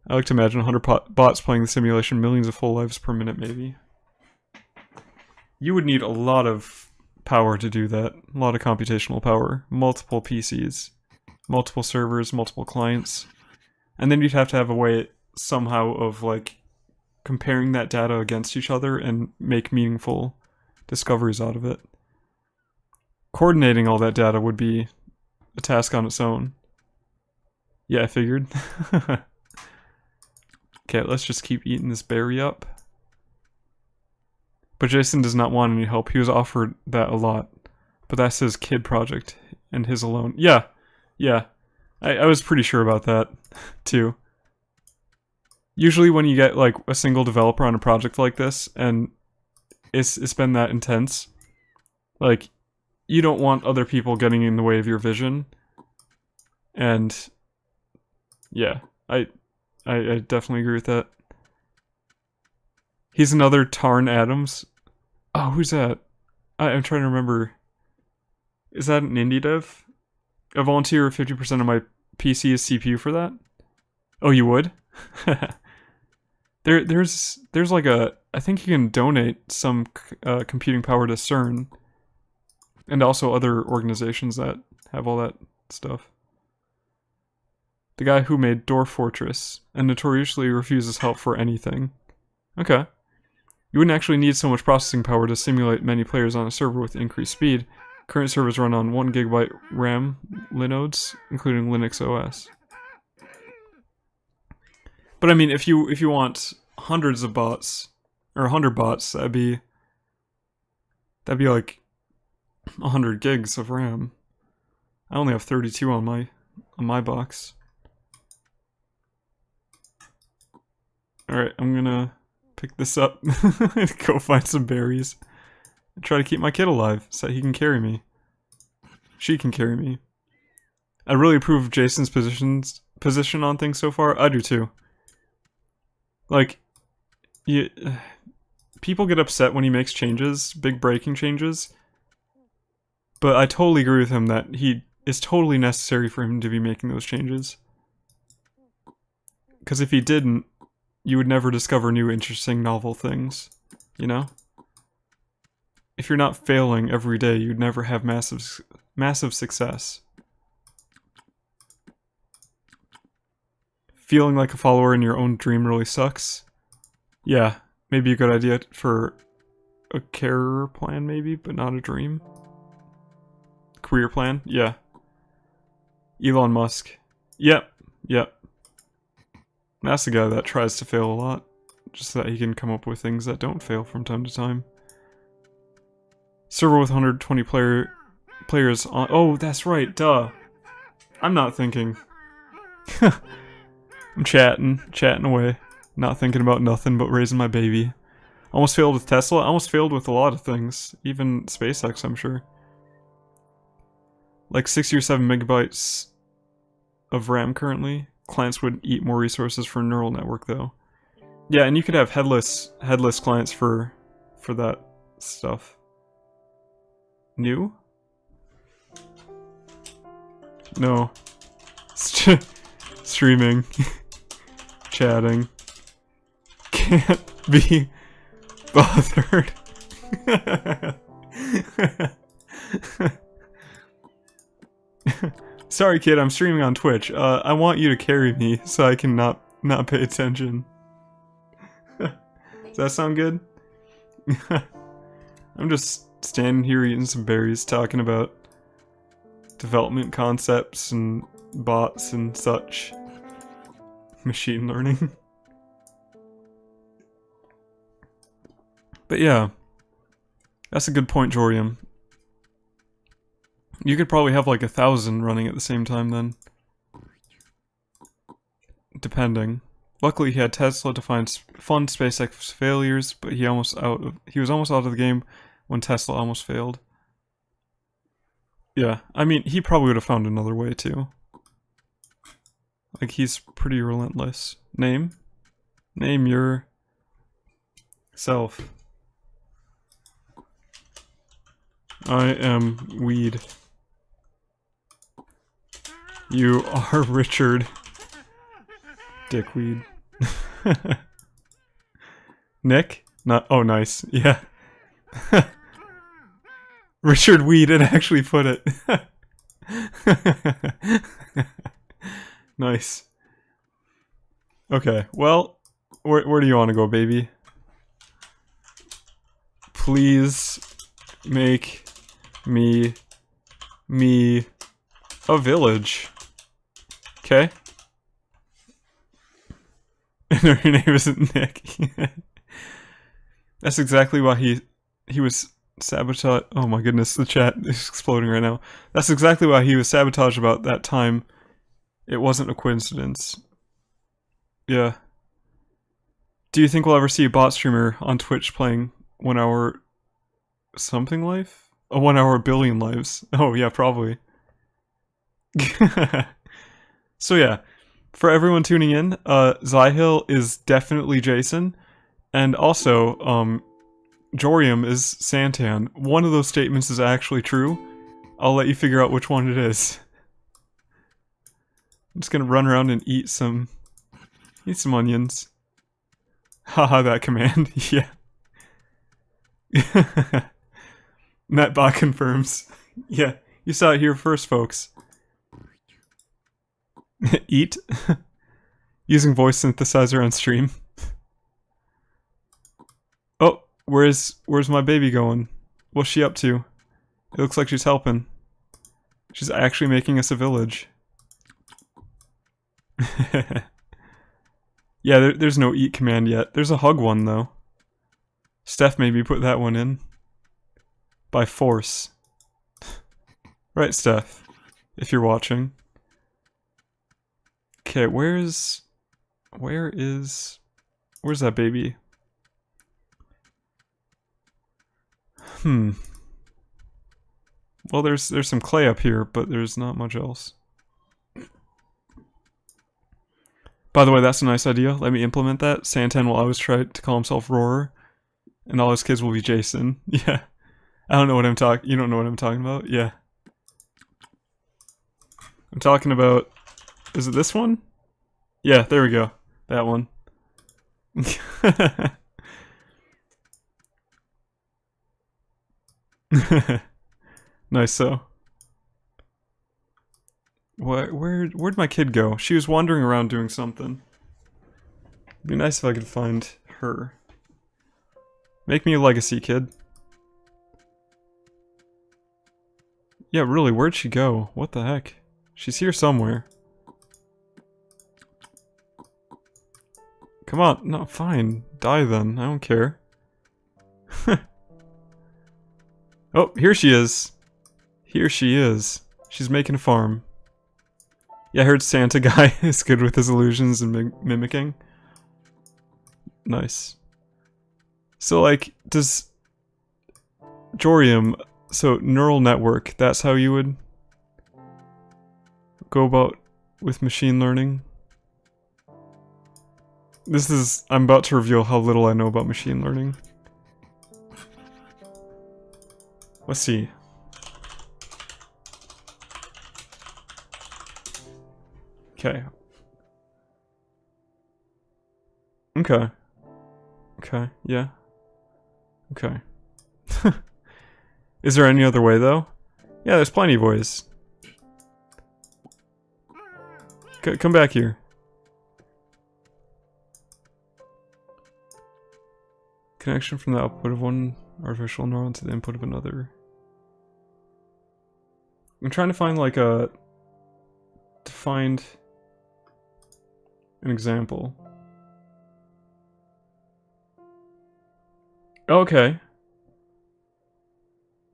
I like to imagine 100 bots playing the simulation, millions of full lives per minute, maybe. You would need a lot of power to do that. A lot of computational power. Multiple PCs. Multiple servers, multiple clients. And then you'd have to have a way, somehow, of, like... comparing that data against each other and make meaningful discoveries out of it. Coordinating all that data would be a task on its own. Yeah, I figured. Okay, let's just keep eating this berry up. But Jason does not want any help. He was offered that a lot. But that's his kid project, and his alone. Yeah. I was pretty sure about that, too. Usually when you get, like, a single developer on a project like this, and it's been that intense, like, you don't want other people getting in the way of your vision. And, yeah, I definitely agree with that. He's another Tarn Adams. Oh, who's that? I'm trying to remember. Is that an indie dev? A volunteer 50% of my PC is CPU for that? Oh, you would? There's like a... I think you can donate some computing power to CERN. And also other organizations that have all that stuff. The guy who made Dwarf Fortress, and notoriously refuses help for anything. Okay. You wouldn't actually need so much processing power to simulate many players on a server with increased speed. Current servers run on 1 GB RAM Linodes, including Linux OS. But I mean, if you want hundreds of bots, or 100 bots, that'd be like 100 gigs of RAM. I only have 32 on my box. Alright, I'm gonna pick this up and go find some berries. And try to keep my kid alive so he can carry me. She can carry me. I really approve of Jason's position on things so far. I do too. Like, people get upset when he makes changes, big breaking changes. But I totally agree with him that it's totally necessary for him to be making those changes. Because if he didn't, you would never discover new, interesting, novel things. You know? if you're not failing every day, you'd never have massive success. Feeling like a follower in your own dream really sucks. Yeah, maybe a good idea for a career plan maybe, but not a dream. Career plan? Yeah. Elon Musk. Yep. That's the guy that tries to fail a lot. Just so that he can come up with things that don't fail from time to time. Server with 120 players on... Oh, that's right, duh. I'm not thinking. I'm chatting away. Not thinking about nothing but raising my baby. Almost failed with Tesla. Almost failed with a lot of things. Even SpaceX, I'm sure. Like 60 or 7 megabytes of RAM currently. Clients would eat more resources for a neural network, though. Yeah, and you could have headless clients for that stuff. New? No. Streaming. Chatting. Can't be bothered. Sorry, kid, I'm streaming on Twitch. I want you to carry me so I can not pay attention. Does that sound good? I'm just standing here eating some berries, talking about development concepts and bots and such. Machine learning. But yeah, that's a good point, Jorium. You could probably have like 1,000 running at the same time then. Depending. Luckily he had Tesla to fund SpaceX failures, but he was almost out of the game when Tesla almost failed. Yeah, I mean, he probably would have found another way too. Like, he's pretty relentless. Name? Name your self. I am weed. You are Richard. Dickweed. Nick? Not. Oh, nice. Yeah. Richard Weed, it actually put it. Nice. Okay, well, where do you want to go, baby? Please make me a village. Okay? And her name isn't Nick. That's exactly why he was sabotaged. Oh my goodness, the chat is exploding right now. That's exactly why he was sabotaged about that time. It wasn't a coincidence. Yeah. Do you think we'll ever see a bot streamer on Twitch playing 1 hour something life? A 1 hour billion lives. Oh yeah, probably. So yeah, for everyone tuning in, Zyhill is definitely Jason, and also, Jorium is Santan. One of those statements is actually true. I'll let you figure out which one it is. I'm just gonna run around and eat some onions. Haha, that command, yeah. Netbot confirms. Yeah, you saw it here first, folks. Eat? Using voice synthesizer on stream. Oh, where's my baby going? What's she up to? It looks like she's helping. She's actually making us a village. Yeah, there's no eat command yet. There's a hug one, though. Steph maybe put that one in. By force. Right, Steph? If you're watching. Okay, where's that baby? Well, there's some clay up here, but there's not much else. By the way, that's a nice idea. Let me implement that. Santan will always try to call himself Roar, and all his kids will be Jason. Yeah. I don't know what I'm talking. You don't know what I'm talking about? Yeah. I'm talking about... Is it this one? Yeah, there we go. That one. Nice, so. Where'd my kid go? She was wandering around doing something. It'd be nice if I could find her. Make me a legacy, kid. Yeah, really, where'd she go? What the heck? She's here somewhere. Come on, no, fine. Die then, I don't care. Oh, here she is. Here she is. She's making a farm. Yeah, I heard Santa guy is good with his illusions and mimicking. Nice. So, like, does Jorium, so neural network, that's how you would go about with machine learning? I'm about to reveal how little I know about machine learning. Let's see. Okay. Okay. Okay, yeah. Okay. Is there any other way, though? Yeah, there's plenty of ways. Come back here. Connection from the output of one artificial neuron to the input of another. I'm trying to find, like, to find an example. Okay.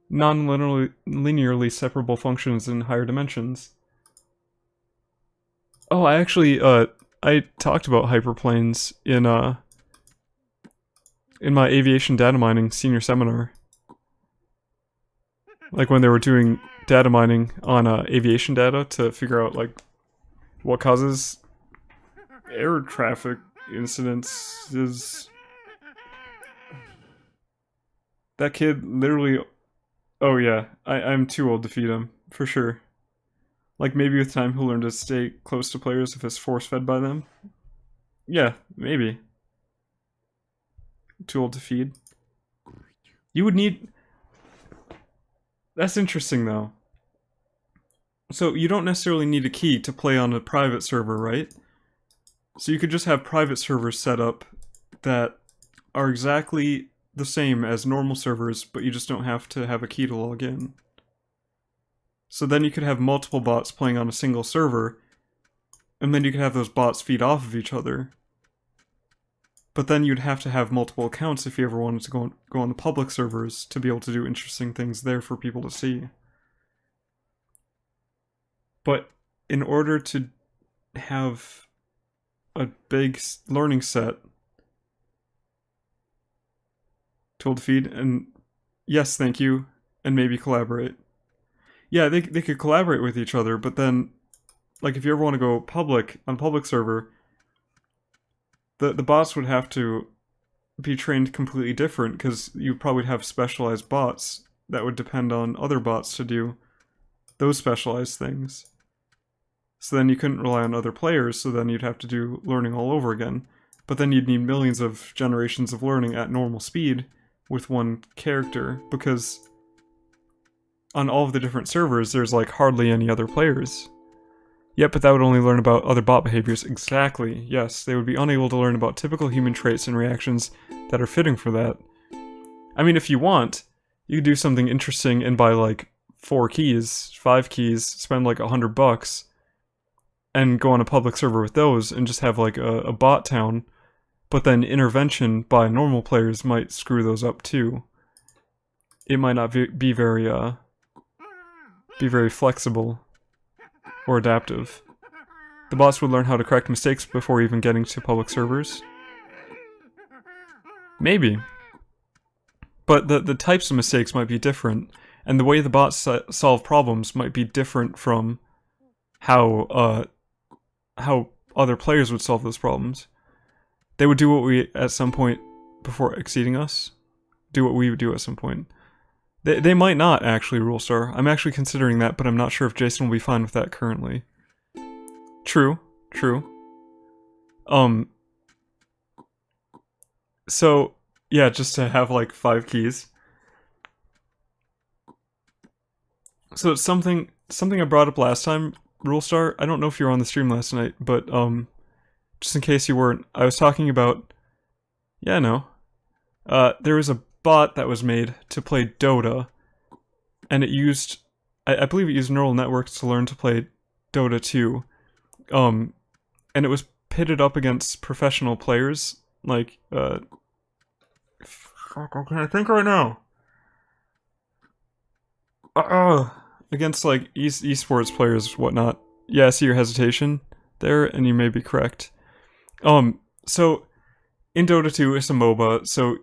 Non-linearly separable functions in higher dimensions. Oh, I actually, I talked about hyperplanes in my aviation data mining senior seminar. Like when they were doing data mining on aviation data to figure out, like, what causes air traffic incidents is... That kid literally... Oh yeah, I'm too old to feed him, for sure. Like, maybe with time he'll learn to stay close to players if it's force-fed by them. Yeah, maybe. Too old to feed. You would need... That's interesting, though. So, you don't necessarily need a key to play on a private server, right? So you could just have private servers set up that are exactly the same as normal servers, but you just don't have to have a key to log in. So then you could have multiple bots playing on a single server, and then you could have those bots feed off of each other. But then you'd have to have multiple accounts if you ever wanted to go on the public servers to be able to do interesting things there for people to see. But in order to have a big learning set, tool to feed, and yes, thank you, and maybe collaborate. Yeah, they could collaborate with each other, but then, like, if you ever want to go public, on public server, the bots would have to be trained completely different, because you probably have specialized bots that would depend on other bots to do those specialized things. So then you couldn't rely on other players, so then you'd have to do learning all over again. But then you'd need millions of generations of learning at normal speed with one character, because on all of the different servers, there's like hardly any other players. Yep, but that would only learn about other bot behaviors. Exactly, yes. They would be unable to learn about typical human traits and reactions that are fitting for that. I mean, if you want, you could do something interesting and buy like 4 keys, 5 keys, spend like $100, and go on a public server with those, and just have like a bot town, but then intervention by normal players might screw those up too. It might not be very flexible or adaptive. The bots would learn how to correct mistakes before even getting to public servers. Maybe. But the types of mistakes might be different, and the way the bots solve problems might be different from how other players would solve those problems. They would do what we, at some point, before exceeding us, do what we would do at some point. They might not actually, Rulestar. I'm actually considering that, but I'm not sure if Jason will be fine with that currently. True. So, yeah, just to have like 5 keys. So it's something I brought up last time, Rulestar. I don't know if you were on the stream last night, but just in case you weren't, I was talking about. Yeah, no. There was a bot that was made to play Dota, and it used, I believe it used neural networks to learn to play Dota 2. And it was pitted up against professional players, like, fuck, what can I think right now? Against, like, esports players, whatnot. Yeah, I see your hesitation there, and you may be correct. So, in Dota 2, it's a MOBA, so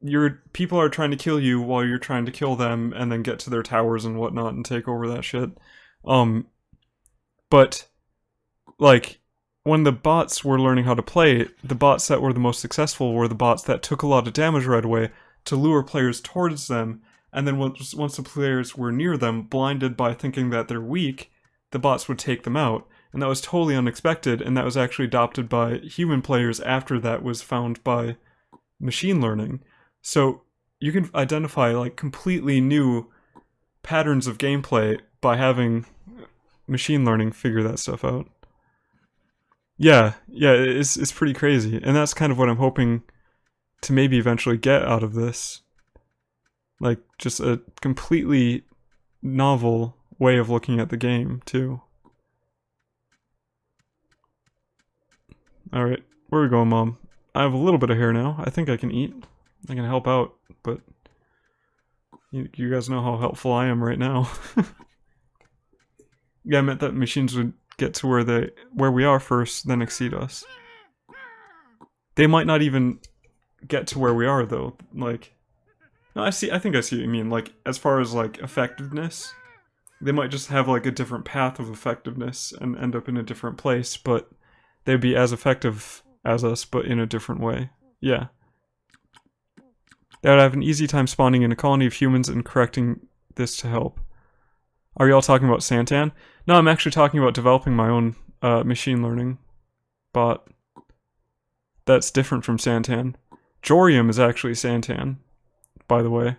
your people are trying to kill you while you're trying to kill them, and then get to their towers and whatnot and take over that shit. But, like, when the bots were learning how to play, the bots that were the most successful were the bots that took a lot of damage right away to lure players towards them, and then once the players were near them, blinded by thinking that they're weak, the bots would take them out. And that was totally unexpected, and that was actually adopted by human players after that was found by machine learning. So you can identify like completely new patterns of gameplay by having machine learning figure that stuff out. Yeah, it's pretty crazy, and that's kind of what I'm hoping to maybe eventually get out of this. Like, just a completely novel way of looking at the game, too. Alright, where are we going, Mom? I have a little bit of hair now. I think I can eat. I can help out, but you guys know how helpful I am right now. Yeah, I meant that machines would get to where we are first, then exceed us. They might not even get to where we are, though. Like, no, I think I see what you mean. Like, as far as like effectiveness, they might just have like a different path of effectiveness and end up in a different place, but they'd be as effective as us, but in a different way. Yeah. They would have an easy time spawning in a colony of humans and correcting this to help. Are you all talking about Santan? No, I'm actually talking about developing my own machine learning bot. That's different from Santan. Jorium is actually Santan, by the way.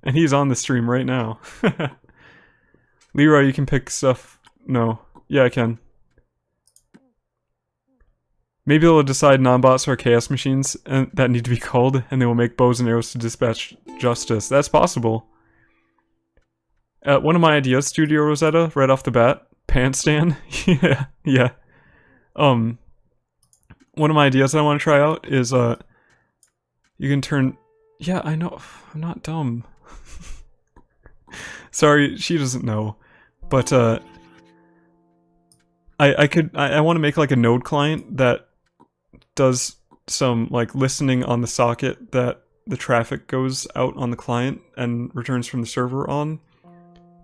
And he's on the stream right now. Leroy, you can pick stuff. No. Yeah, I can. Maybe they'll decide non-bots are chaos machines and that need to be called, and they will make bows and arrows to dispatch justice. That's possible. One of my ideas, Studio Rosetta, right off the bat, Pantstan. yeah. One of my ideas that I want to try out is, you can turn... Yeah, I know. I'm not dumb. Sorry, she doesn't know. But, I want to make, like, a node client that does some, like, listening on the socket that the traffic goes out on the client and returns from the server on.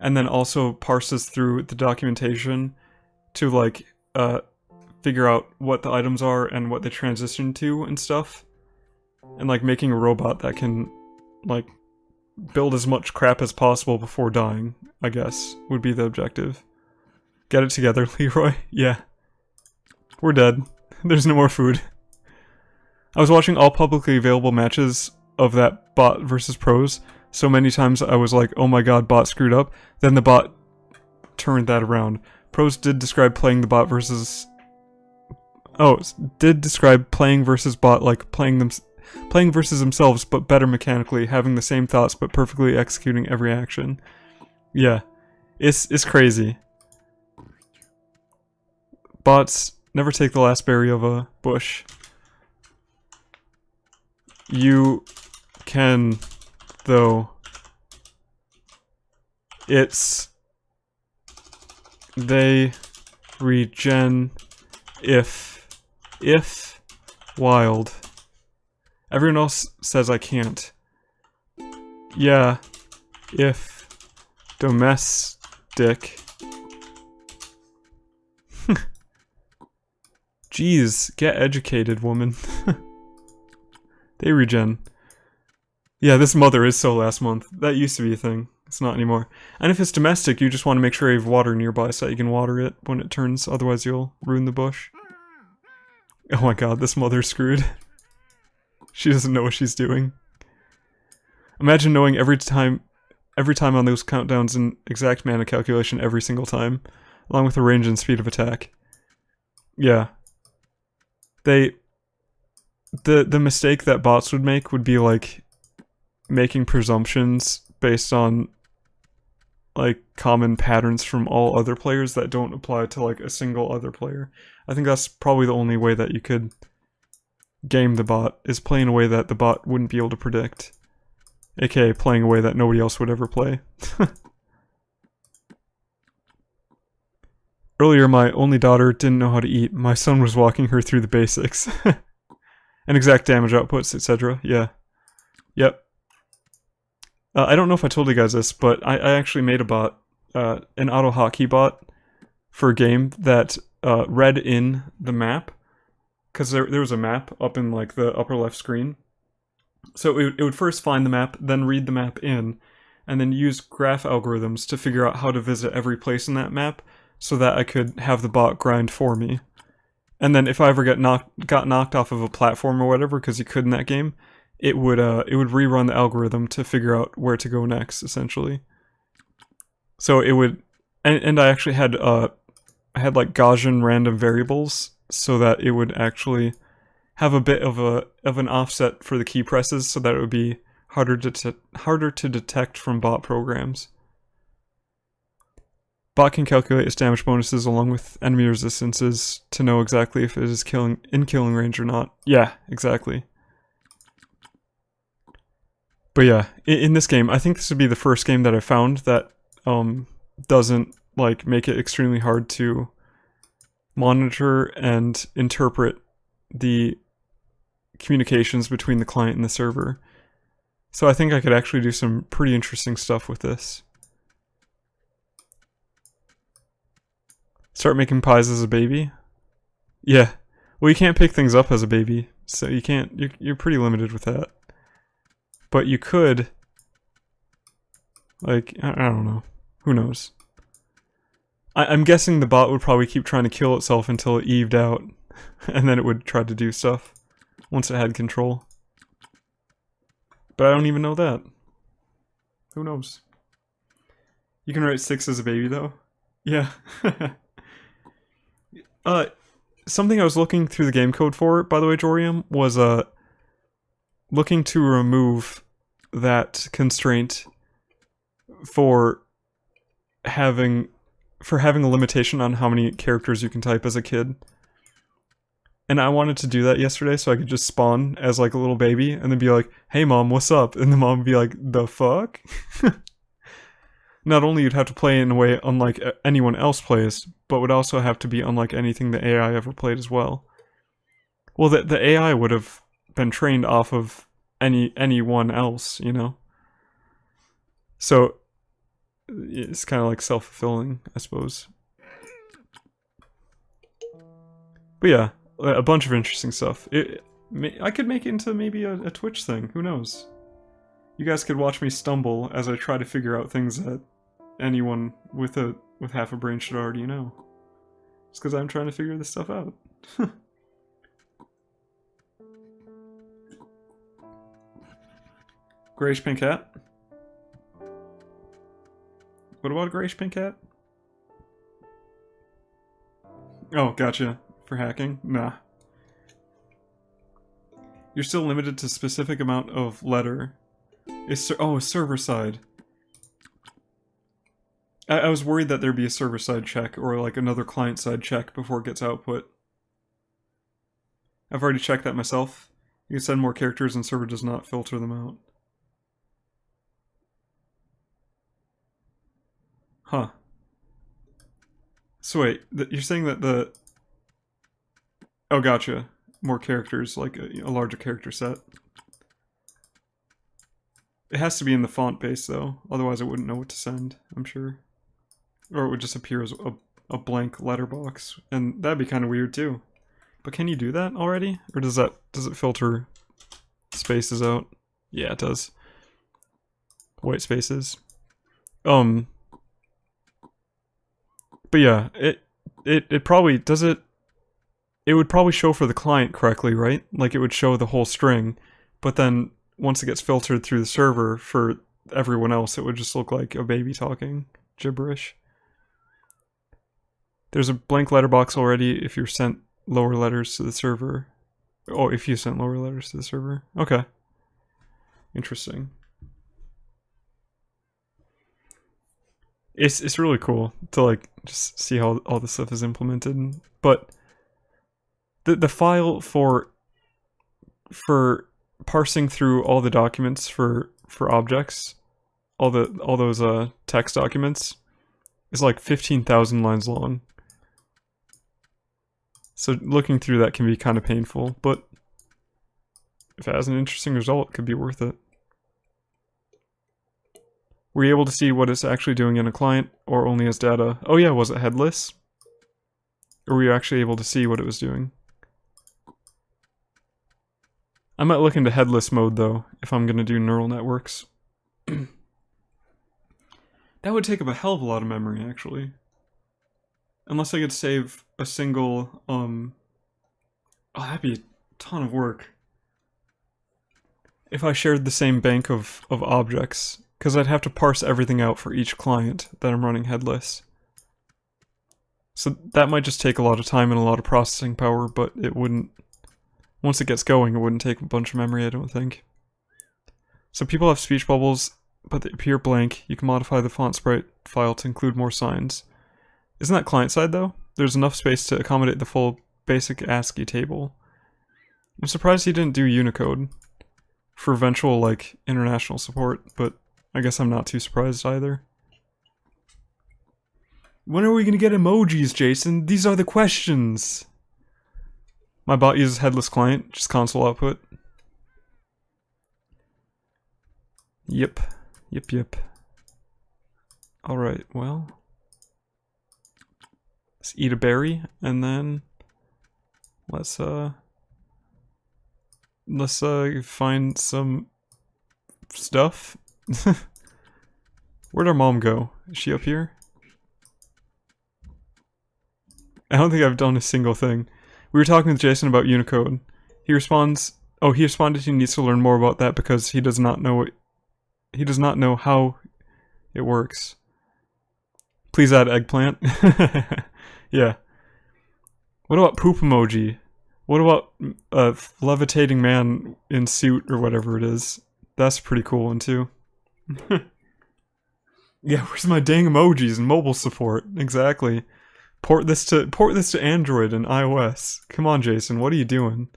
And then also parses through the documentation to, like, figure out what the items are and what they transition to and stuff. And, like, making a robot that can, like, build as much crap as possible before dying, I guess, would be the objective. Get it together, Leroy? Yeah. We're dead. There's no more food. I was watching all publicly available matches of that bot versus pros. So many times I was like, oh my god, bot screwed up. Then the bot turned that around. Pros did describe playing the bot versus... Oh, did describe playing versus bot like playing versus themselves, but better mechanically, having the same thoughts but perfectly executing every action. Yeah. It's crazy. Bots never take the last berry of a bush. You can... though it's they regen if wild. Everyone else says I can't. Yeah, if domestic. Jeez, get educated, woman. They regen. Yeah, this mother is so last month. That used to be a thing. It's not anymore. And if it's domestic, you just want to make sure you have water nearby so that you can water it when it turns, otherwise you'll ruin the bush. Oh my god, this mother's screwed. She doesn't know what she's doing. Imagine knowing every time every time on those countdowns and exact mana calculation every single time, along with the range and speed of attack. Yeah. The mistake that bots would make would be like making presumptions based on like common patterns from all other players that don't apply to like a single other player. I think that's probably the only way that you could game the bot, is playing a way that the bot wouldn't be able to predict. AKA playing a way that nobody else would ever play. Earlier, my only daughter didn't know how to eat. My son was walking her through the basics. And exact damage outputs, etc. Yeah. Yep. I don't know if I told you guys this, but I actually made a bot, an auto hotkey bot, for a game that read in the map, because there was a map up in like the upper left screen. So it would first find the map, then read the map in, and then use graph algorithms to figure out how to visit every place in that map, so that I could have the bot grind for me. And then if I ever got knocked off of a platform or whatever, because you could in that game, it would rerun the algorithm to figure out where to go next, essentially. So it would, and I actually had I had like Gaussian random variables, so that it would actually have a bit of an offset for the key presses, so that it would be harder to detect from bot programs. Bot can calculate its damage bonuses along with enemy resistances to know exactly if it is in killing range or not. Yeah, exactly. But yeah, in this game, I think this would be the first game that I found that doesn't like make it extremely hard to monitor and interpret the communications between the client and the server. So I think I could actually do some pretty interesting stuff with this. Start making pies as a baby? Yeah. Well, you can't pick things up as a baby, so you can't, you're pretty limited with that. But you could, like, I don't know. Who knows? I'm guessing the bot would probably keep trying to kill itself until it evened out, and then it would try to do stuff once it had control. But I don't even know that. Who knows? You can write 6 as a baby, though? Yeah. Something I was looking through the game code for, by the way, Jorium, was looking to remove that constraint for having a limitation on how many characters you can type as a kid. And I wanted to do that yesterday so I could just spawn as like a little baby and then be like, "Hey mom, what's up?" And the mom would be like, "The fuck?" Not only you'd have to play in a way unlike anyone else plays, but would also have to be unlike anything the AI ever played as well. Well, the AI would have been trained off of anyone else, you know? So, it's kind of like self-fulfilling, I suppose. But yeah, a bunch of interesting stuff. I could make it into maybe a Twitch thing, who knows? You guys could watch me stumble as I try to figure out things that anyone with half a brain should already know. It's because I'm trying to figure this stuff out. Grayish pink cat? What about a grayish pink cat? Oh, gotcha. For hacking? Nah. You're still limited to specific amount of letter. Oh, server side. I was worried that there'd be a server-side check, or like another client-side check before it gets output. I've already checked that myself. You can send more characters and server does not filter them out. Huh. So wait, you're saying that the... Oh, gotcha. More characters, like a larger character set. It has to be in the font base, though. Otherwise I wouldn't know what to send, I'm sure. Or it would just appear as a blank letterbox, and that'd be kind of weird too. But can you do that already, or does it filter spaces out? Yeah, it does. White spaces. But yeah, it probably does it. It would probably show for the client correctly, right? Like it would show the whole string, but then once it gets filtered through the server for everyone else, it would just look like a baby talking gibberish. There's a blank letterbox already if you're sent lower letters to the server. Oh, if you sent lower letters to the server. Okay. Interesting. It's really cool to like just see how all this stuff is implemented. But the file for parsing through all the documents for objects, all those text documents, is like 15,000 lines long. So looking through that can be kind of painful, but if it has an interesting result, it could be worth it. Were you able to see what it's actually doing in a client, or only as data? Oh yeah, was it headless? Or were you actually able to see what it was doing? I might look into headless mode though, if I'm gonna do neural networks. That would take up a hell of a lot of memory, actually. Unless I could save a single, oh, that'd be a ton of work. If I shared the same bank of objects, because I'd have to parse everything out for each client that I'm running headless. So that might just take a lot of time and a lot of processing power, but it wouldn't, once it gets going, it wouldn't take a bunch of memory, I don't think. So people have speech bubbles, but they appear blank. You can modify the font sprite file to include more signs. Isn't that client-side though? There's enough space to accommodate the full basic ASCII table. I'm surprised he didn't do Unicode for eventual, like, international support, but I guess I'm not too surprised either. When are we gonna get emojis, Jason? These are the questions! My bot uses headless client, just console output. Yep. Yep. Alright, well. Let's eat a berry, and then let's find some stuff. Where'd our mom go? Is she up here? I don't think I've done a single thing. We were talking with Jason about Unicode. He responded he needs to learn more about that because he does not know how it works. Please add eggplant. Yeah. What about poop emoji? What about a levitating man in suit or whatever it is? That's a pretty cool one too. Yeah, where's my dang emojis and mobile support? Exactly. Port this to Android and iOS. Come on, Jason, what are you doing?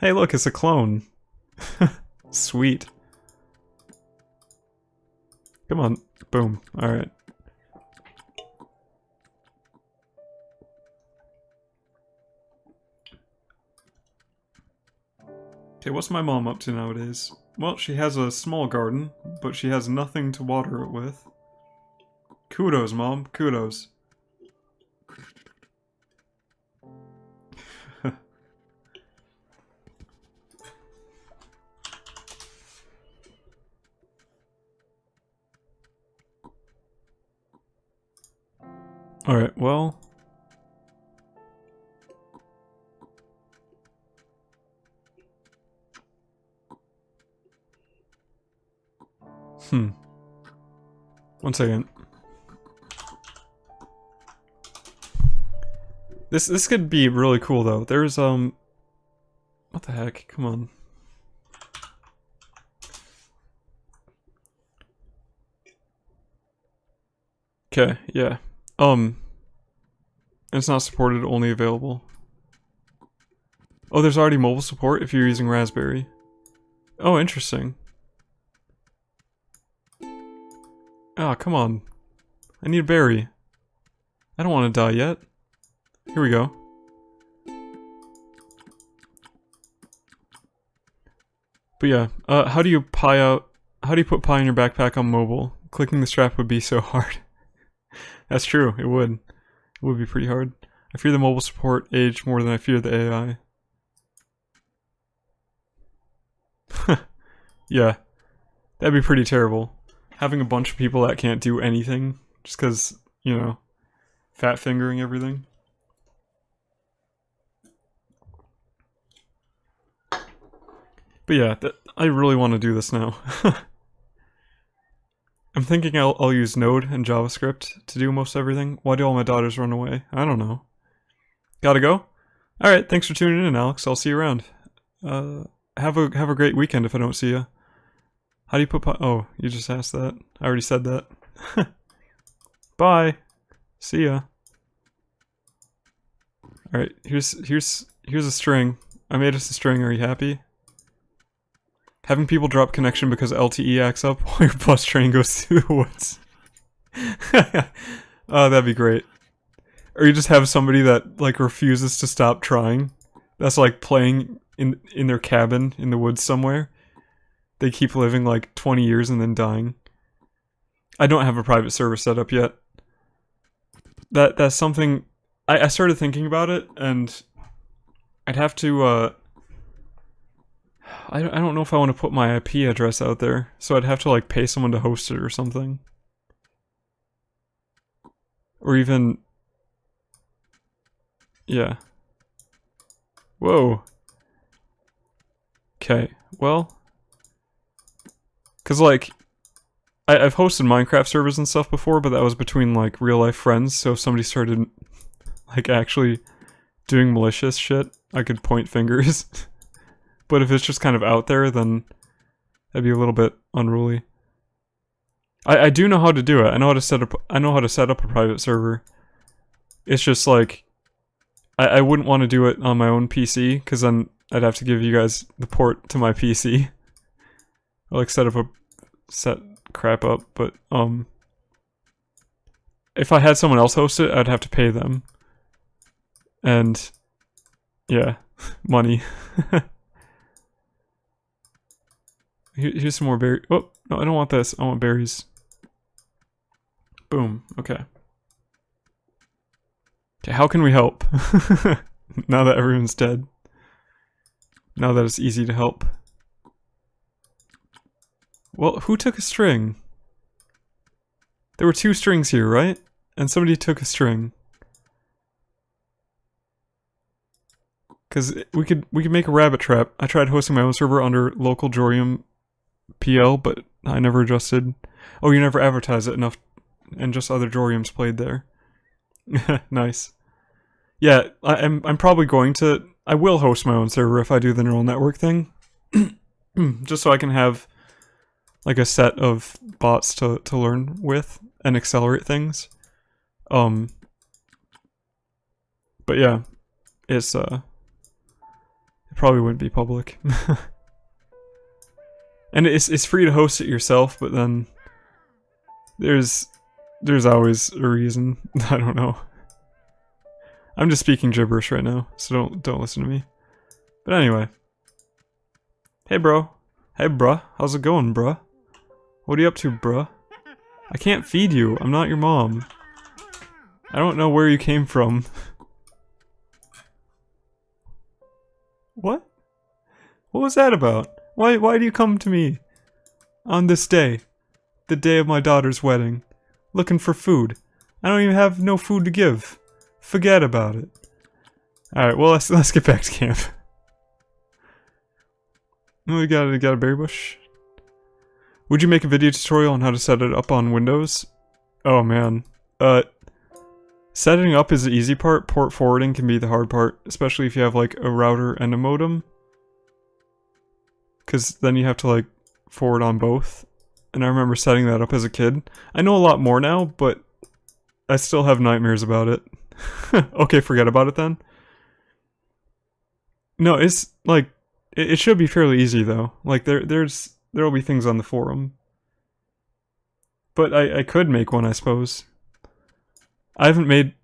Hey, look, it's a clone. Sweet. Come on. Boom. Alright. Okay, what's my mom up to nowadays? Well, she has a small garden, but she has nothing to water it with. Kudos, Mom. Kudos. Alright, well... One second. This could be really cool though. There's what the heck? Come on. Okay, yeah. It's not supported, only available. Oh, there's already mobile support if you're using Raspberry. Oh, interesting. Ah, come on. I need a berry. I don't want to die yet. Here we go. But yeah, how do you put pie in your backpack on mobile? Clicking the strap would be so hard. That's true, it would. It would be pretty hard. I fear the mobile support age more than I fear the AI. Yeah. That'd be pretty terrible. Having a bunch of people that can't do anything, just because, you know, fat fingering everything. But yeah, I really want to do this now. I'm thinking I'll use Node and JavaScript to do most everything. Why do all my daughters run away? I don't know. Gotta go? Alright, thanks for tuning in, Alex. I'll see you around. Have a great weekend if I don't see you. How do you put oh, you just asked that. I already said that. Bye. See ya. Alright, here's a string. I made us a string, are you happy? Having people drop connection because LTE acts up while your bus train goes through the woods. Oh, that'd be great. Or you just have somebody that, like, refuses to stop trying. That's, like, playing in their cabin in the woods somewhere. They keep living, like, 20 years and then dying. I don't have a private server set up yet. That's something... I started thinking about it, and... I'd have to, I don't know if I want to put my IP address out there, so I'd have to, like, pay someone to host it or something. Or even... Yeah. Whoa. Okay, well... Cause, like... I've hosted Minecraft servers and stuff before, but that was between, like, real-life friends, so if somebody started, like, actually doing malicious shit, I could point fingers. But if it's just kind of out there, then that'd be a little bit unruly. I do know how to do it. I know how to set up a private server. It's just like I wouldn't want to do it on my own PC, because then I'd have to give you guys the port to my PC. Or like set crap up, but if I had someone else host it, I'd have to pay them. And yeah, money. Here's some more berries. Oh, no, I don't want this. I want berries. Boom. Okay. Okay, how can we help? Now that everyone's dead. Now that it's easy to help. Well, who took a string? There were 2 strings here, right? And somebody took a string. Cause we could make a rabbit trap. I tried hosting my own server under local Jorium PL, but I never adjusted. Oh, you never advertised it enough, and just other Joriums played there. Nice. Yeah, I'm probably going to. I will host my own server if I do the neural network thing, just so I can have like a set of bots to learn with and accelerate things. But yeah, it's it probably wouldn't be public. And it's free to host it yourself, but then there's always a reason. I don't know. I'm just speaking gibberish right now, so don't listen to me. But anyway. Hey bro. Hey bruh. How's it going, bruh? What are you up to, bruh? I can't feed you. I'm not your mom. I don't know where you came from. What? What was that about? Why do you come to me on this day, the day of my daughter's wedding, looking for food? I don't even have no food to give. Forget about it. Alright, well let's get back to camp. Oh, we got a berry bush. Would you make a video tutorial on how to set it up on Windows? Oh man. Setting up is the easy part. Port forwarding can be the hard part, especially if you have like a router and a modem. Because then you have to like forward on both. And I remember setting that up as a kid. I know a lot more now, but I still have nightmares about it. Okay, forget about it then. No, it's like it should be fairly easy though. Like there'll be things on the forum. But I could make one, I suppose. I haven't made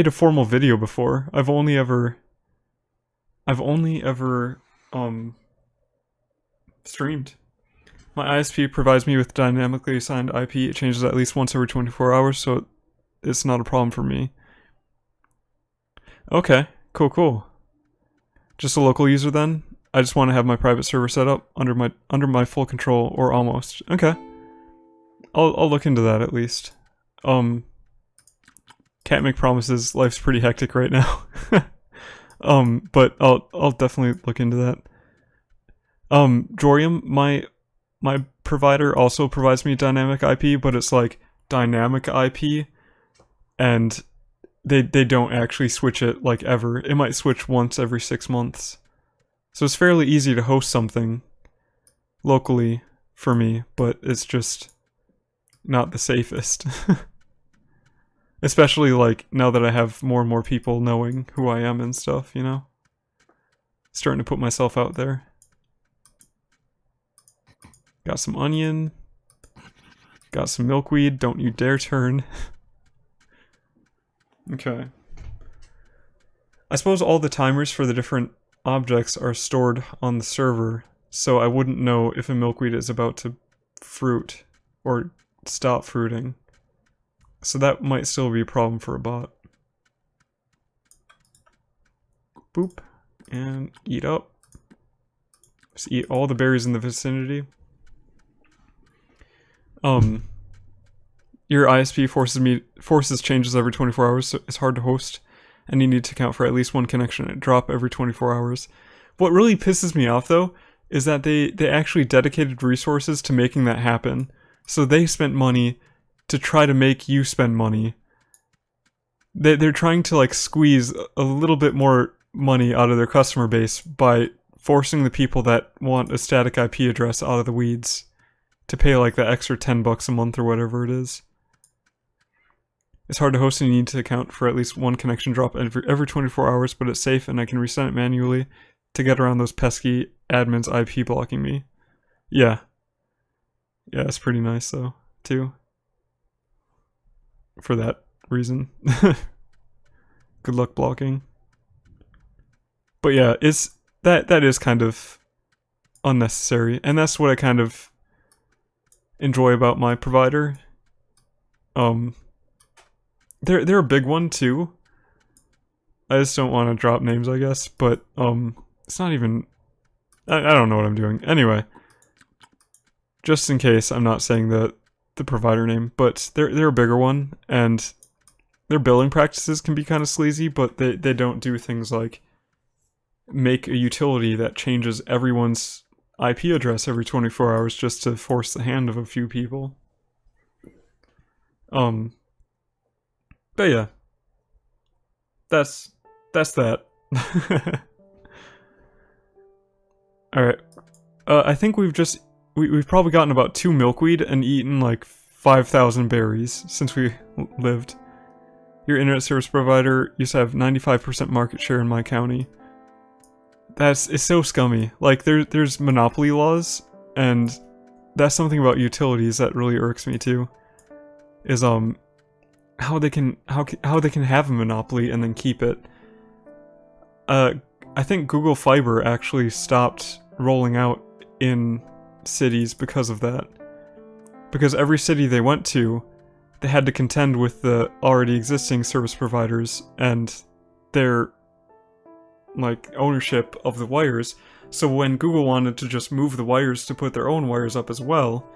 a formal video before. I've only ever streamed. My ISP provides me with dynamically assigned IP. It changes at least once every 24 hours, so it's not a problem for me. Okay, cool. Just a local user then? I just want to have my private server set up under my full control, or almost. Okay. I'll look into that at least. Can't make promises. Life's pretty hectic right now. But I'll definitely look into that. Jorium, my provider also provides me dynamic IP, but it's like dynamic IP, and they don't actually switch it like ever. It might switch once every 6 months. So it's fairly easy to host something locally for me, but it's just not the safest. Especially like now that I have more and more people knowing who I am and stuff, you know? Starting to put myself out there. Got some onion. Got some milkweed. Don't you dare turn. Okay. I suppose all the timers for the different objects are stored on the server, so I wouldn't know if a milkweed is about to fruit or stop fruiting. So that might still be a problem for a bot. Boop. And eat up. Just eat all the berries in the vicinity. Your ISP forces changes every 24 hours, so it's hard to host, and you need to account for at least one connection and drop every 24 hours. What really pisses me off, though, is that they actually dedicated resources to making that happen. So they spent money to try to make you spend money. They're trying to like squeeze a little bit more money out of their customer base by forcing the people that want a static IP address out of the weeds to pay like the extra $10 a month or whatever it is. It's hard to host and you need to account for at least one connection drop every 24 hours, but it's safe and I can reset it manually to get around those pesky admins IP blocking me. Yeah. Yeah, it's pretty nice though, too. For that reason. Good luck blocking. But yeah, that is kind of unnecessary, and that's what I kind of enjoy about my provider. They're a big one too. I just don't want to drop names, I guess, but it's not even I don't know what I'm doing. Anyway, just in case I'm not saying the provider name, but they're a bigger one, and their billing practices can be kind of sleazy, but they don't do things like make a utility that changes everyone's IP address every 24 hours just to force the hand of a few people. But yeah. That's that. Alright. I think we've probably gotten about 2 milkweed and eaten like 5,000 berries since we lived. Your internet service provider used to have 95% market share in my county. It's so scummy. Like there's monopoly laws, and that's something about utilities that really irks me too. Is how they can have a monopoly and then keep it. I think Google Fiber actually stopped rolling out in cities because of that. Because every city they went to, they had to contend with the already existing service providers and their like ownership of the wires. So when Google wanted to just move the wires to put their own wires up as well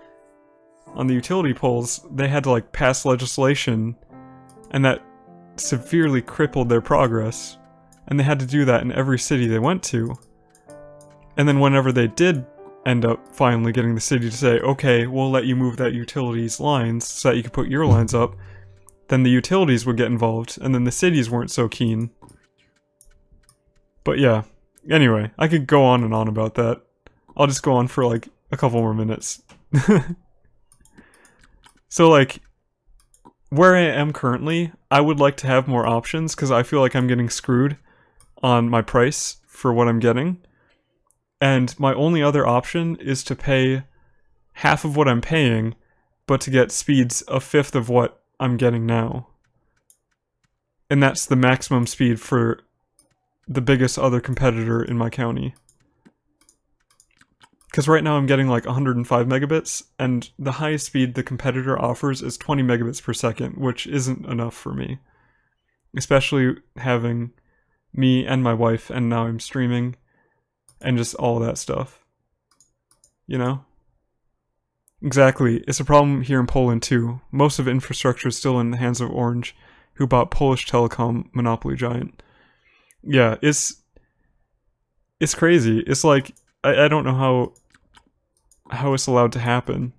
on the utility poles, they had to like pass legislation, and that severely crippled their progress. And they had to do that in every city they went to. And then whenever they did end up finally getting the city to say, okay, we'll let you move that utility's lines so that you can put your lines up, then the utilities would get involved, and then the cities weren't so keen. But yeah, anyway, I could go on and on about that. I'll just go on for like a couple more minutes. So like, where I am currently, I would like to have more options because I feel like I'm getting screwed on my price for what I'm getting. And my only other option is to pay half of what I'm paying, but to get speeds a fifth of what I'm getting now. And that's the maximum speed for the biggest other competitor in my county. Because right now I'm getting like 105 megabits, and the highest speed the competitor offers is 20 megabits per second, which isn't enough for me. Especially having me and my wife, and now I'm streaming, and just all that stuff. You know? Exactly. It's a problem here in Poland too. Most of infrastructure is still in the hands of Orange, who bought Polish telecom monopoly giant. Yeah, it's crazy. It's like I don't know how it's allowed to happen.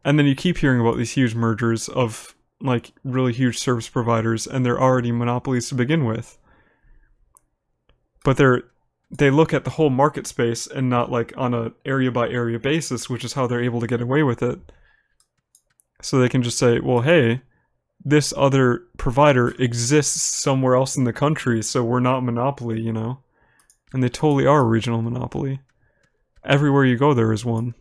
And then you keep hearing about these huge mergers of like really huge service providers, and they're already monopolies to begin with. But they look at the whole market space and not like on a area by area basis, which is how they're able to get away with it. So they can just say, well, hey, this other provider exists somewhere else in the country, so we're not a monopoly, you know? And they totally are a regional monopoly. Everywhere you go, there is one.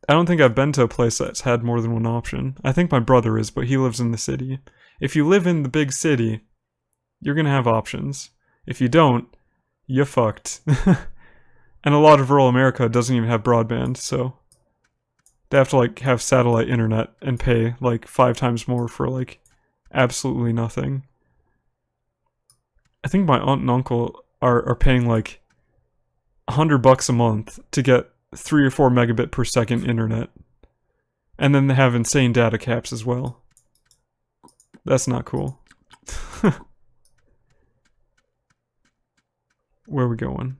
I don't think I've been to a place that's had more than one option. I think my brother is, but he lives in the city. If you live in the big city, you're gonna have options. If you don't, you're fucked. And a lot of rural America doesn't even have broadband, so they have to like have satellite internet and pay like 5 times more for like absolutely nothing. I think my aunt and uncle are paying like $100 a month to get 3 or 4 megabit per second internet. And then they have insane data caps as well. That's not cool. Where are we going?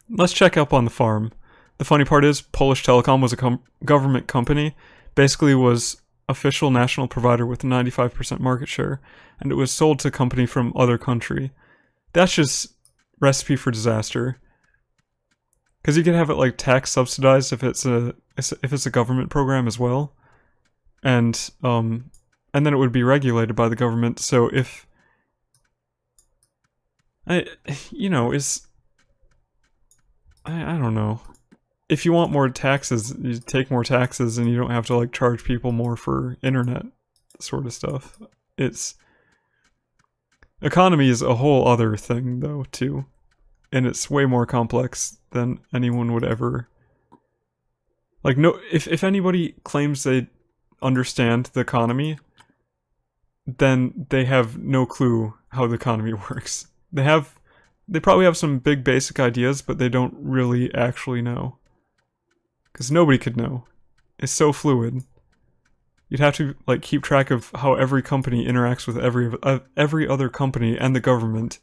Let's check up on the farm. The funny part is, Polish Telecom was a government company, basically was official national provider with a 95% market share, and it was sold to a company from other country. That's just recipe for disaster. Because you can have it like tax subsidized if it's a government program as well, and then it would be regulated by the government. So if I don't know. If you want more taxes, you take more taxes and you don't have to like charge people more for internet sort of stuff. Economy is a whole other thing though too. And it's way more complex than anyone would ever like. No, if anybody claims they understand the economy, then they have no clue how the economy works. They probably have some big basic ideas, but they don't really actually know. Because nobody could know. It's so fluid. You'd have to like keep track of how every company interacts with every other company and the government,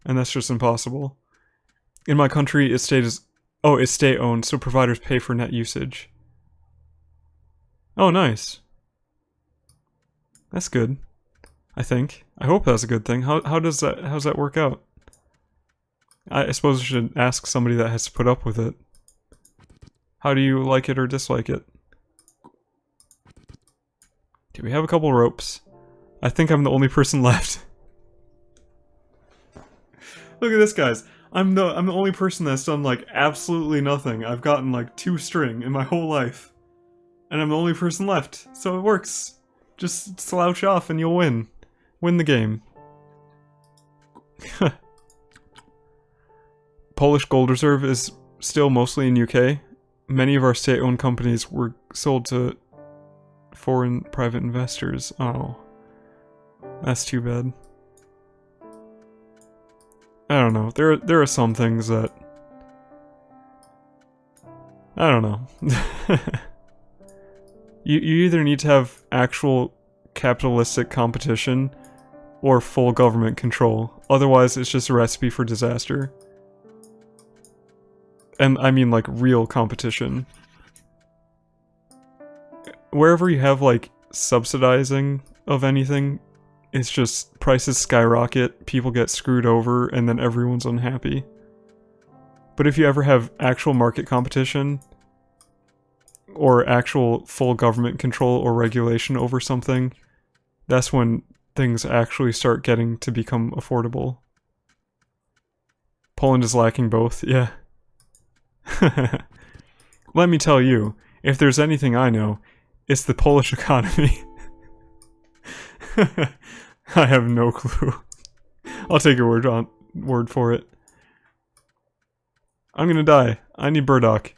and that's just impossible. In my country, it's state-owned, so providers pay for net usage. Oh, nice. That's good. I think. I hope that's a good thing. How's that work out? I suppose I should ask somebody that has to put up with it. How do you like it or dislike it? Okay, we have a couple ropes. I think I'm the only person left. Look at this, guys. I'm the only person that's done like absolutely nothing. I've gotten like 2 string in my whole life. And I'm the only person left. So it works. Just slouch off and you'll win. Win the game. Polish Gold Reserve is still mostly in UK. Many of our state-owned companies were sold to foreign private investors. Oh. That's too bad. I don't know. There are some things that I don't know. You either need to have actual capitalistic competition or full government control. Otherwise, it's just a recipe for disaster. And I mean like real competition. Wherever you have like subsidizing of anything, it's just prices skyrocket, people get screwed over, and then everyone's unhappy. But if you ever have actual market competition, or actual full government control or regulation over something, that's when things actually start getting to become affordable. Poland is lacking both, yeah. Let me tell you, if there's anything I know, it's the Polish economy. I have no clue. I'll take your word for it. I'm gonna die. I need Burdock.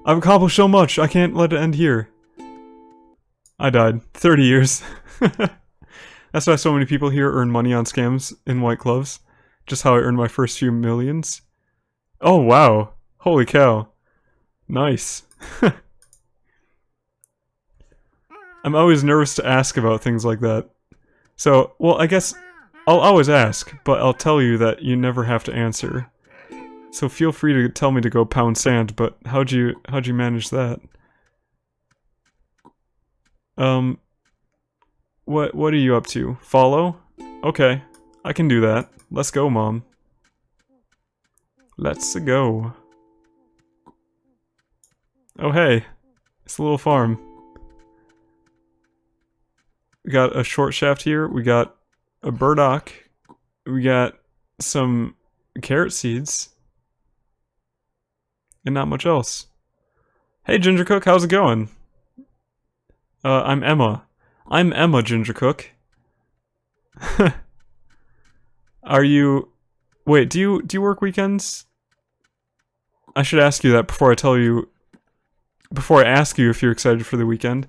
I've accomplished so much, I can't let it end here. I died. 30 years. That's why so many people here earn money on scams in white gloves. Just how I earned my first few millions. Oh wow. Holy cow. Nice. I'm always nervous to ask about things like that. So, well, I guess I'll always ask, but I'll tell you that you never have to answer. So feel free to tell me to go pound sand, but how'd you manage that? What are you up to? Follow? Okay, I can do that. Let's go, Mom. Let's go. Oh hey, it's a little farm. We got a short shaft here, we got a burdock, we got some carrot seeds, and not much else. Hey Ginger Cook, how's it going? I'm Emma. I'm Emma, Ginger Cook. Are you... Wait, do you work weekends? I should ask you that before I tell you... Before I ask you if you're excited for the weekend.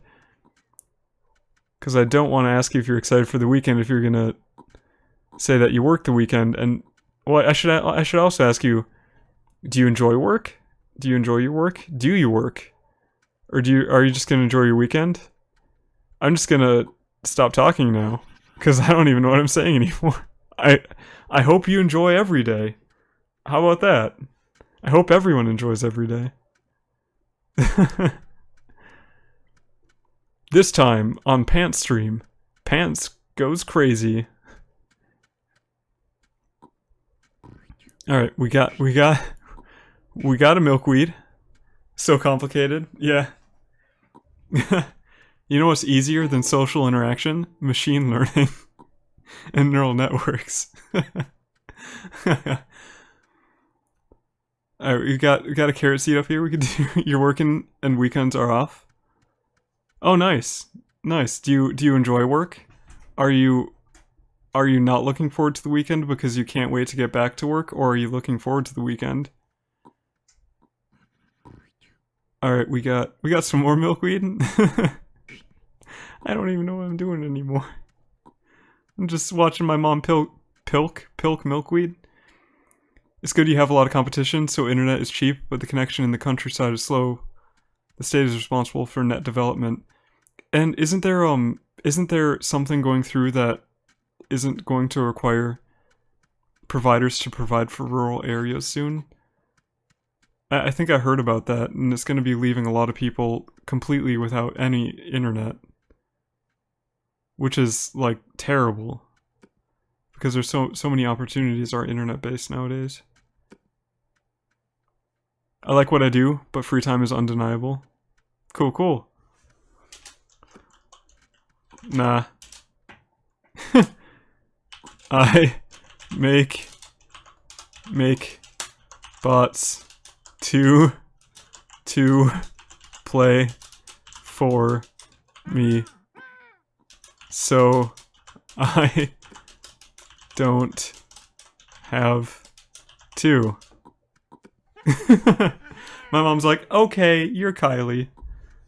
Because I don't want to ask you if you're excited for the weekend if you're gonna say that you work the weekend, and... Well, I should also ask you, do you enjoy work? Do you enjoy your work? Do you work? Or are you just gonna enjoy your weekend? I'm just gonna stop talking now, because I don't even know what I'm saying anymore. I hope you enjoy every day. How about that? I hope everyone enjoys every day. This time on Pants Stream, Pants goes crazy. Alright, we got a milkweed. So complicated. Yeah. You know what's easier than social interaction? Machine learning and neural networks. Alright, we got a carrot seed up here we could do. You're working and weekends are off? Oh nice. Nice. Do you enjoy work? Are you not looking forward to the weekend because you can't wait to get back to work, or are you looking forward to the weekend? Alright, we got some more milkweed. I don't even know what I'm doing anymore. I'm just watching my mom pilk milkweed. It's good you have a lot of competition, so internet is cheap, but the connection in the countryside is slow. The state is responsible for net development. And isn't there something going through that isn't going to require providers to provide for rural areas soon? I think I heard about that, and it's going to be leaving a lot of people completely without any internet. Which is, like, terrible. Because there's so many opportunities are internet-based nowadays. I like what I do, but free time is undeniable. Cool. Nah. I make bots to play for me, so I don't have to. My mom's like, okay, you're Kylie.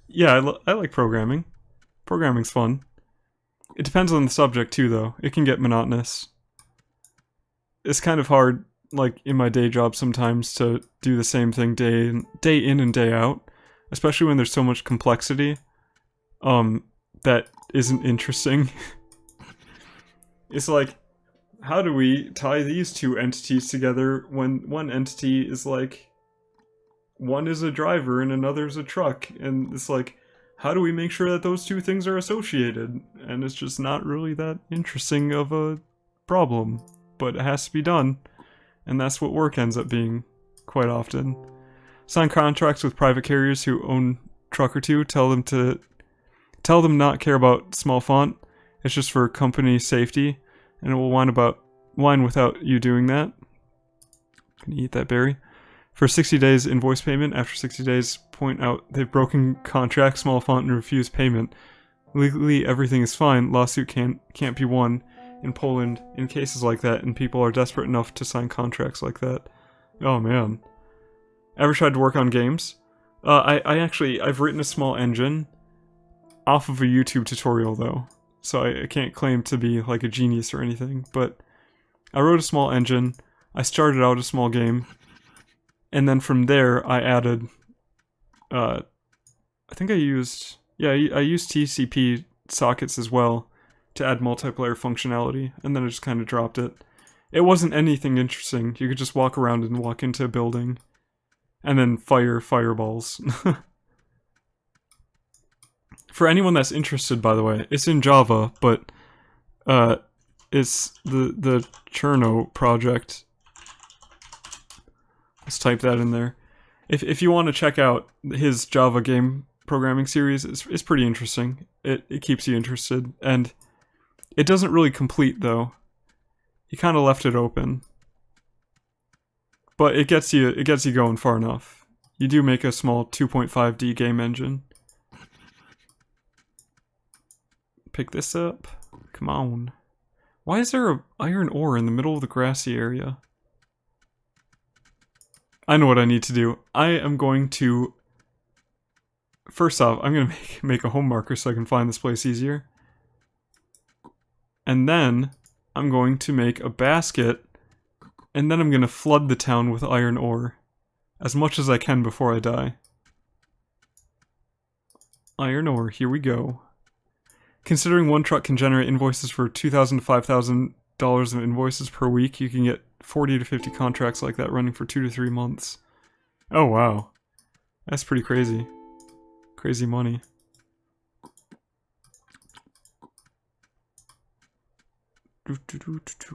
Yeah, I like programming. Programming's fun. It depends on the subject too, though. It can get monotonous. It's kind of hard, like, in my day job sometimes to do the same thing day in and day out. Especially when there's so much complexity. That isn't interesting. It's like, how do we tie these two entities together when one entity is like, one is a driver and another is a truck, and it's like, how do we make sure that those two things are associated? And it's just not really that interesting of a problem, but it has to be done, and that's what work ends up being quite often. Sign contracts with private carriers who own truck or two, tell them not care about small font, it's just for company safety, and it will whine without you doing that. Can you eat that berry? For 60 days invoice payment, after 60 days point out they've broken contract, small font, and refuse payment. Legally everything is fine, lawsuit can't be won in Poland in cases like that, and people are desperate enough to sign contracts like that. Oh man. Ever tried to work on games? I've written a small engine off of a YouTube tutorial though, so I can't claim to be like a genius or anything, but I wrote a small engine, I started out a small game, and then from there I added, I think I used TCP sockets as well to add multiplayer functionality, and then I just kind of dropped it. It wasn't anything interesting. You could just walk around and walk into a building. And then fire fireballs. For anyone that's interested, by the way, it's in Java, but it's the Cherno project. Let's type that in there. If you want to check out his Java game programming series, it's pretty interesting. It keeps you interested, and it doesn't really complete though. He kind of left it open, but it gets you going far enough. You do make a small 2.5D game engine. Pick this up. Come on. Why is there a iron ore in the middle of the grassy area? I know what I need to do. I am going to... First off, I'm going to make a home marker so I can find this place easier. And then I'm going to make a basket, and then I'm going to flood the town with iron ore. As much as I can before I die. Iron ore, here we go. Considering one truck can generate invoices for $2,000 to $5,000 of invoices per week, you can get 40 to 50 contracts like that running for 2 to 3 months. Oh wow. That's pretty crazy. Crazy money.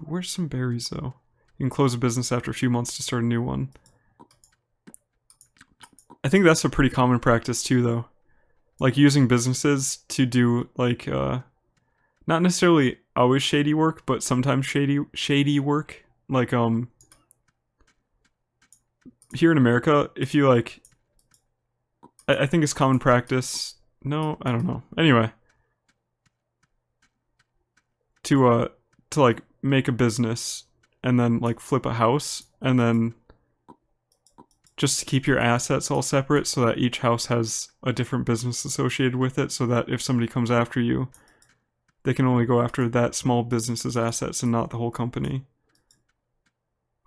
Where's some berries though? You can close a business after a few months to start a new one. I think that's a pretty common practice too though. Like using businesses to do like not necessarily always shady work, but sometimes shady work. Like here in America, if you like I think it's common practice. No, I don't know. Anyway. To like make a business and then like flip a house and then just to keep your assets all separate so that each house has a different business associated with it so that if somebody comes after you, they can only go after that small business's assets and not the whole company.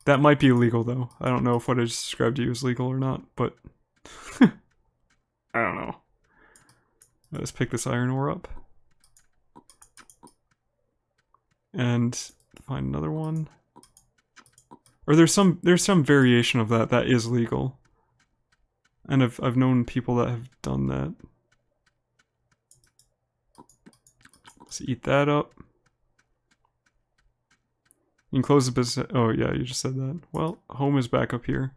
That might be illegal though. I don't know if what I just described to you is legal or not, but I don't know. Let's pick this iron ore up. And find another one. Or there's some variation of that is legal. And I've known people that have done that. Let's eat that up. You can close the business. Oh yeah, you just said that. Well, home is back up here.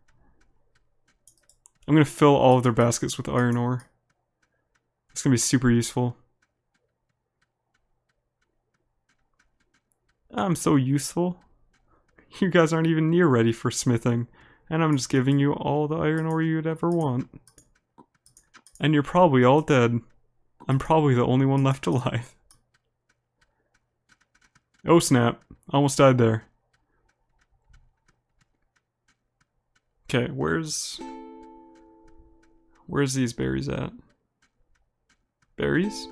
I'm gonna fill all of their baskets with iron ore. It's gonna be super useful. I'm so useful. You guys aren't even near ready for smithing, and I'm just giving you all the iron ore you'd ever want. And you're probably all dead. I'm probably the only one left alive. Oh snap, almost died there. Okay, where's these berries at? Berries?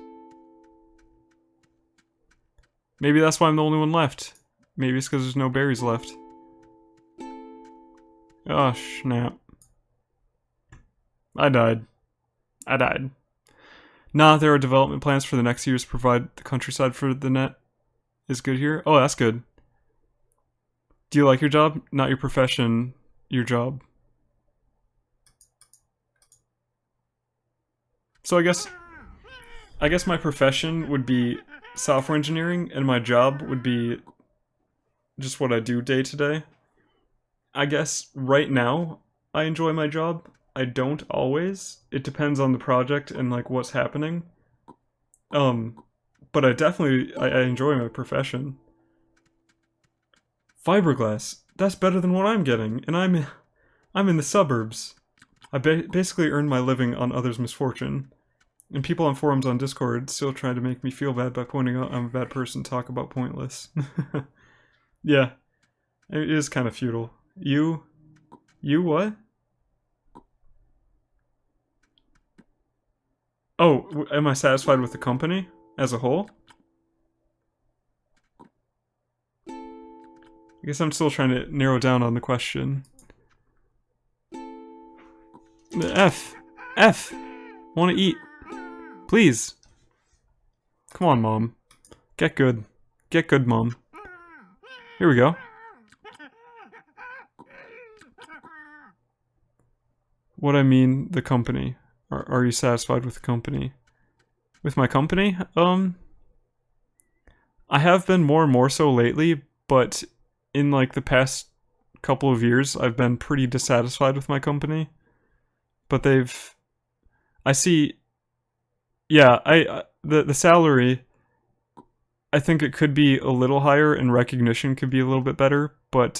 Maybe that's why I'm the only one left. Maybe it's because there's no berries left. Oh, snap. I died. Nah, there are development plans for the next years to provide the countryside for the net. Is good here? Oh, that's good. Do you like your job? Not your profession, your job. So I guess my profession would be software engineering, and my job would be just what I do day to day. I guess right now I enjoy my job. I don't always. It depends on the project and like what's happening. But I enjoy my profession. Fiberglass. That's better than what I'm getting, and I'm in the suburbs. I basically earn my living on others' misfortune. And people on forums on Discord still try to make me feel bad by pointing out I'm a bad person, talk about pointless. Yeah. It is kind of futile. You what? Oh, am I satisfied with the company as a whole? I guess I'm still trying to narrow down on the question. F. Wanna eat. Please. Come on, Mom. Get good. Get good, Mom. Here we go. what I mean, the company. Are you satisfied with the company? With my company? I have been more and more so lately, but in like the past couple of years, I've been pretty dissatisfied with my company. But I see, yeah, the salary, I think it could be a little higher and recognition could be a little bit better, but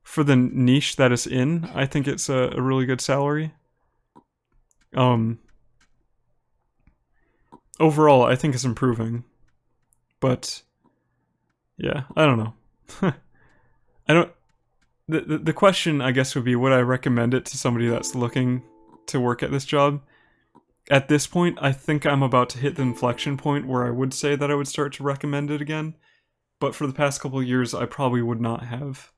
for the niche that it's in, I think it's a really good salary. Um, Overall, I think it's improving, but yeah, I don't know. I don't. The question, I guess, would be: would I recommend it to somebody that's looking to work at this job? At this point, I think I'm about to hit the inflection point where I would say that I would start to recommend it again. But for the past couple of years, I probably would not have.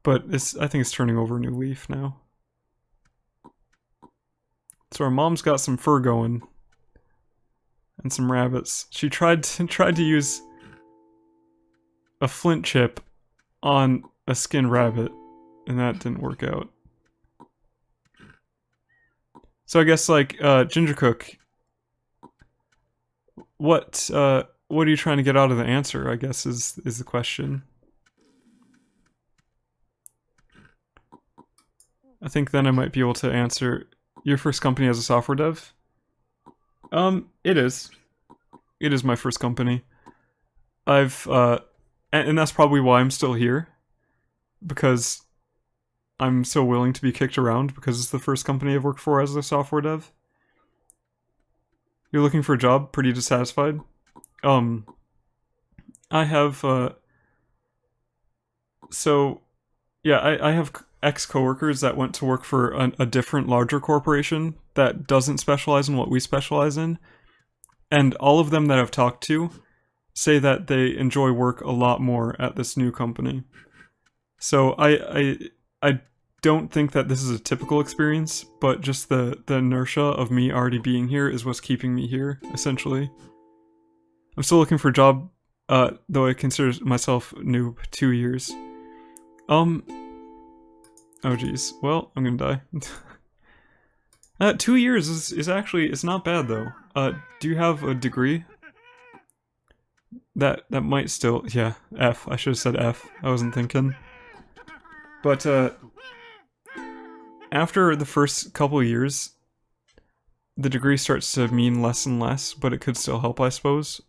But I think it's turning over a new leaf now. So our mom's got some fur going. And some rabbits. She tried to use a flint chip on a skinned rabbit, and that didn't work out. So I guess, like, Ginger Cook, what are you trying to get out of the answer, I guess, is the question. I think then I might be able to answer your first company as a software dev. It is. It is my first company. And that's probably why I'm still here. Because I'm so willing to be kicked around, because it's the first company I've worked for as a software dev. You're looking for a job, pretty dissatisfied? I have, so, yeah, I have ex-coworkers that went to work for a different, larger corporation that doesn't specialize in what we specialize in. And all of them that I've talked to say that they enjoy work a lot more at this new company. So I don't think that this is a typical experience, but just the inertia of me already being here is what's keeping me here, essentially. I'm still looking for a job, though I consider myself noob. 2 years. Oh geez. Well, I'm gonna die. 2 years is actually, it's not bad though. Do you have a degree? That might still, yeah, F. I should have said F. I wasn't thinking. But, after the first couple of years, the degree starts to mean less and less, but it could still help, I suppose.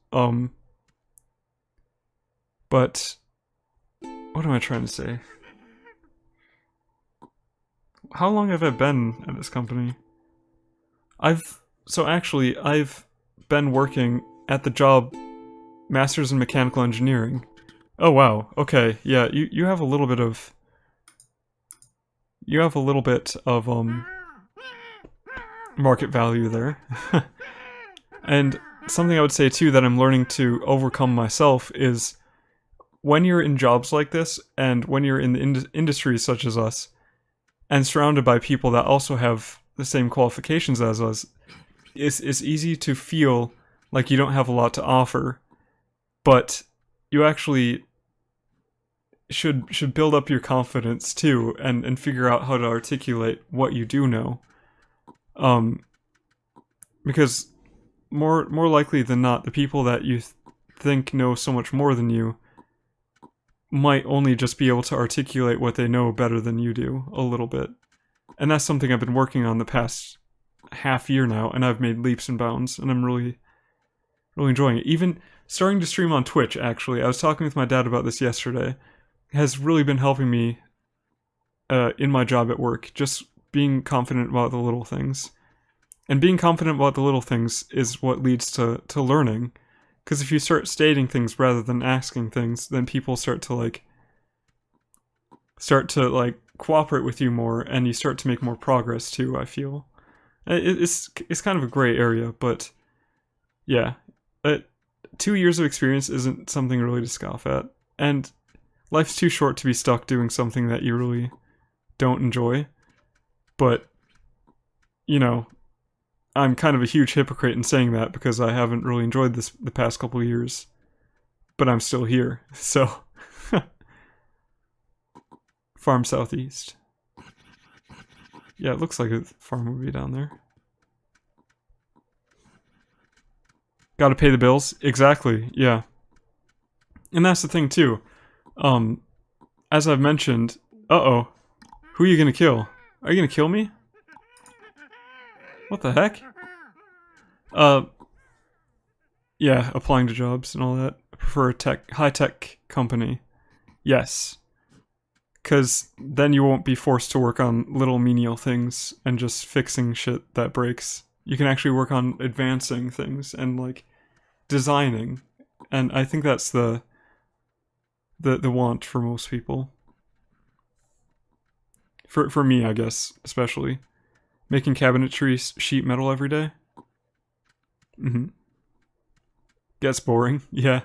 But, what am I trying to say? How long have I been at this company? I've been working at the job Masters in Mechanical Engineering. Oh wow, okay, yeah, you have a little bit of... You have a little bit of, market value there. And something I would say too that I'm learning to overcome myself is when you're in jobs like this, and when you're in the industries such as us, and surrounded by people that also have the same qualifications as us, it's easy to feel like you don't have a lot to offer, but you actually should build up your confidence too, and figure out how to articulate what you do know. Because more likely than not, the people that you think know so much more than you might only just be able to articulate what they know better than you do, a little bit. And that's something I've been working on the past half year now, and I've made leaps and bounds, and I'm really enjoying it. Even starting to stream on Twitch, actually. I was talking with my dad about this yesterday. Has really been helping me in my job at work, just being confident about the little things. And being confident about the little things is what leads to learning. Because if you start stating things rather than asking things, then people start to cooperate with you more, and you start to make more progress too, I feel. It's kind of a gray area, but yeah. 2 years of experience isn't something really to scoff at. And life's too short to be stuck doing something that you really don't enjoy. But, you know, I'm kind of a huge hypocrite in saying that because I haven't really enjoyed this the past couple of years. But I'm still here, so... Farm Southeast. Yeah, it looks like a farm movie down there. Gotta pay the bills. Exactly, yeah. And that's the thing too. As I've mentioned, uh-oh. Who are you gonna kill? Are you gonna kill me? What the heck? Yeah, applying to jobs and all that. I prefer a high-tech company. Yes. Because then you won't be forced to work on little menial things and just fixing shit that breaks. You can actually work on advancing things and, like, designing. And I think that's the want for most people. For me, I guess, especially. Making cabinetry sheet metal every day. Mm-hmm. Gets boring. Yeah.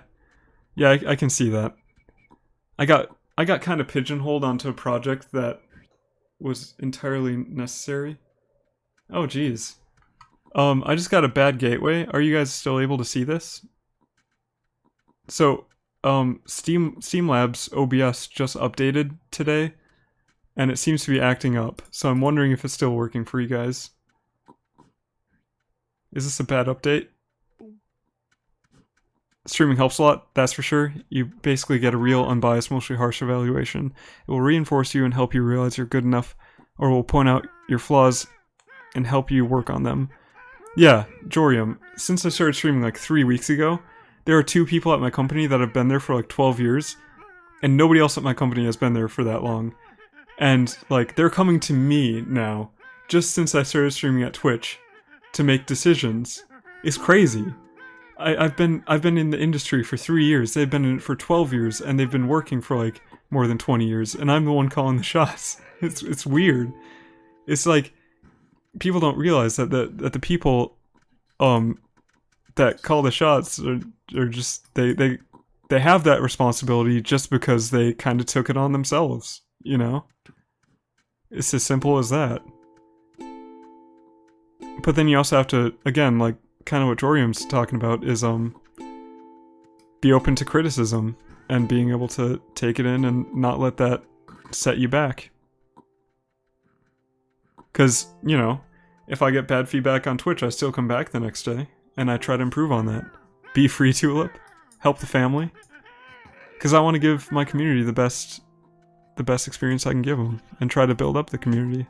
Yeah, I can see that. I got kind of pigeonholed onto a project that was entirely necessary. Oh, geez. I just got a bad gateway. Are you guys still able to see this? So, Steamlabs OBS just updated today, and it seems to be acting up. So I'm wondering if it's still working for you guys. Is this a bad update? Streaming helps a lot, that's for sure. You basically get a real, unbiased, mostly harsh evaluation. It will reinforce you and help you realize you're good enough, or will point out your flaws and help you work on them. Yeah, Jorium, since I started streaming like 3 weeks ago, there are 2 people at my company that have been there for like 12 years, and nobody else at my company has been there for that long. And, like, they're coming to me now, just since I started streaming at Twitch, to make decisions. It's crazy. I've been in the industry for 3 years, they've been in it for 12 years, and they've been working for, like, more than 20 years, and I'm the one calling the shots. It's weird. It's like, people don't realize that the people, that call the shots are just, they have that responsibility just because they kind of took it on themselves, you know? It's as simple as that. But then you also have to, again, like, kind of what Jorium's talking about is, be open to criticism and being able to take it in and not let that set you back. Because, you know, if I get bad feedback on Twitch, I still come back the next day, and I try to improve on that. Be free, Tulip. Help the family. Because I want to give my community the best experience I can give them, and try to build up the community.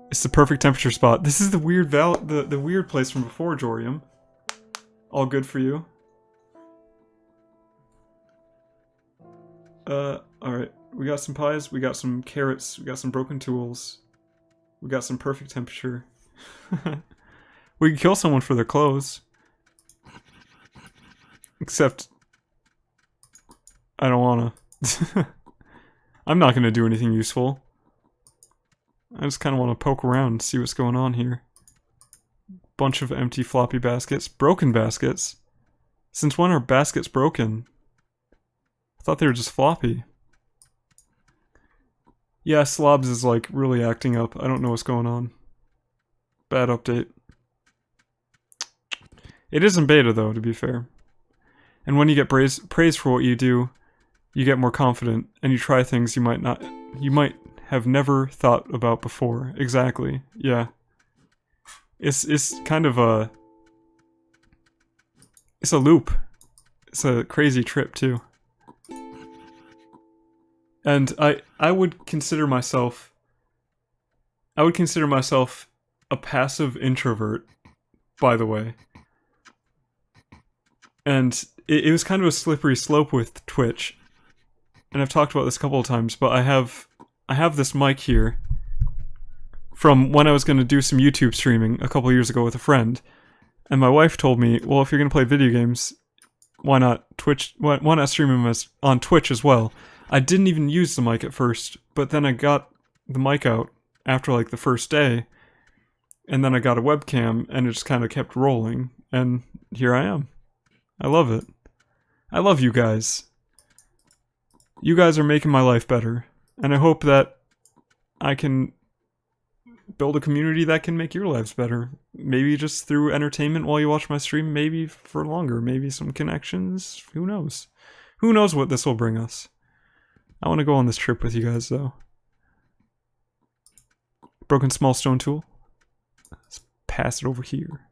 It's the perfect temperature spot. This is the weird the weird place from before, Jorium. All good for you. Alright. We got some pies, we got some carrots, we got some broken tools. We got some perfect temperature. We can kill someone for their clothes. Except, I don't wanna. I'm not gonna do anything useful. I just kinda wanna poke around and see what's going on here. Bunch of empty floppy baskets. Broken baskets? Since when are baskets broken? I thought they were just floppy. Yeah, Slobs is like really acting up. I don't know what's going on. Bad update. It is in beta though, to be fair. And when you get praised for what you do, you get more confident and you try things you might have never thought about before. Exactly. Yeah. It's kind of it's a loop. It's a crazy trip too. And I would consider myself a passive introvert, by the way. And it was kind of a slippery slope with Twitch. And I've talked about this a couple of times, but I have this mic here from when I was going to do some YouTube streaming a couple of years ago with a friend. And my wife told me, well, if you're going to play video games, why not stream them on Twitch as well? I didn't even use the mic at first, but then I got the mic out after like the first day, and then I got a webcam, and it just kind of kept rolling, and here I am. I love it. I love you guys. You guys are making my life better, and I hope that I can build a community that can make your lives better. Maybe just through entertainment while you watch my stream, maybe for longer, maybe some connections, who knows? Who knows what this will bring us? I want to go on this trip with you guys, though. Broken small stone tool. Let's pass it over here.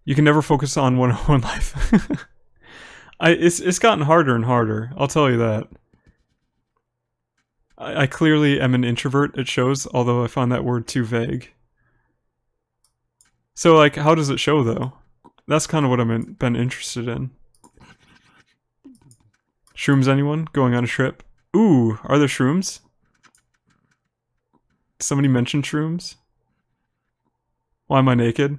You can never focus on one-on-one life. It's gotten harder and harder, I'll tell you that. I clearly am an introvert, it shows, although I find that word too vague. So, like, how does it show, though? That's kind of what I've been interested in. Shrooms, anyone? Going on a trip? Ooh, are there shrooms? Somebody mentioned shrooms? Why am I naked?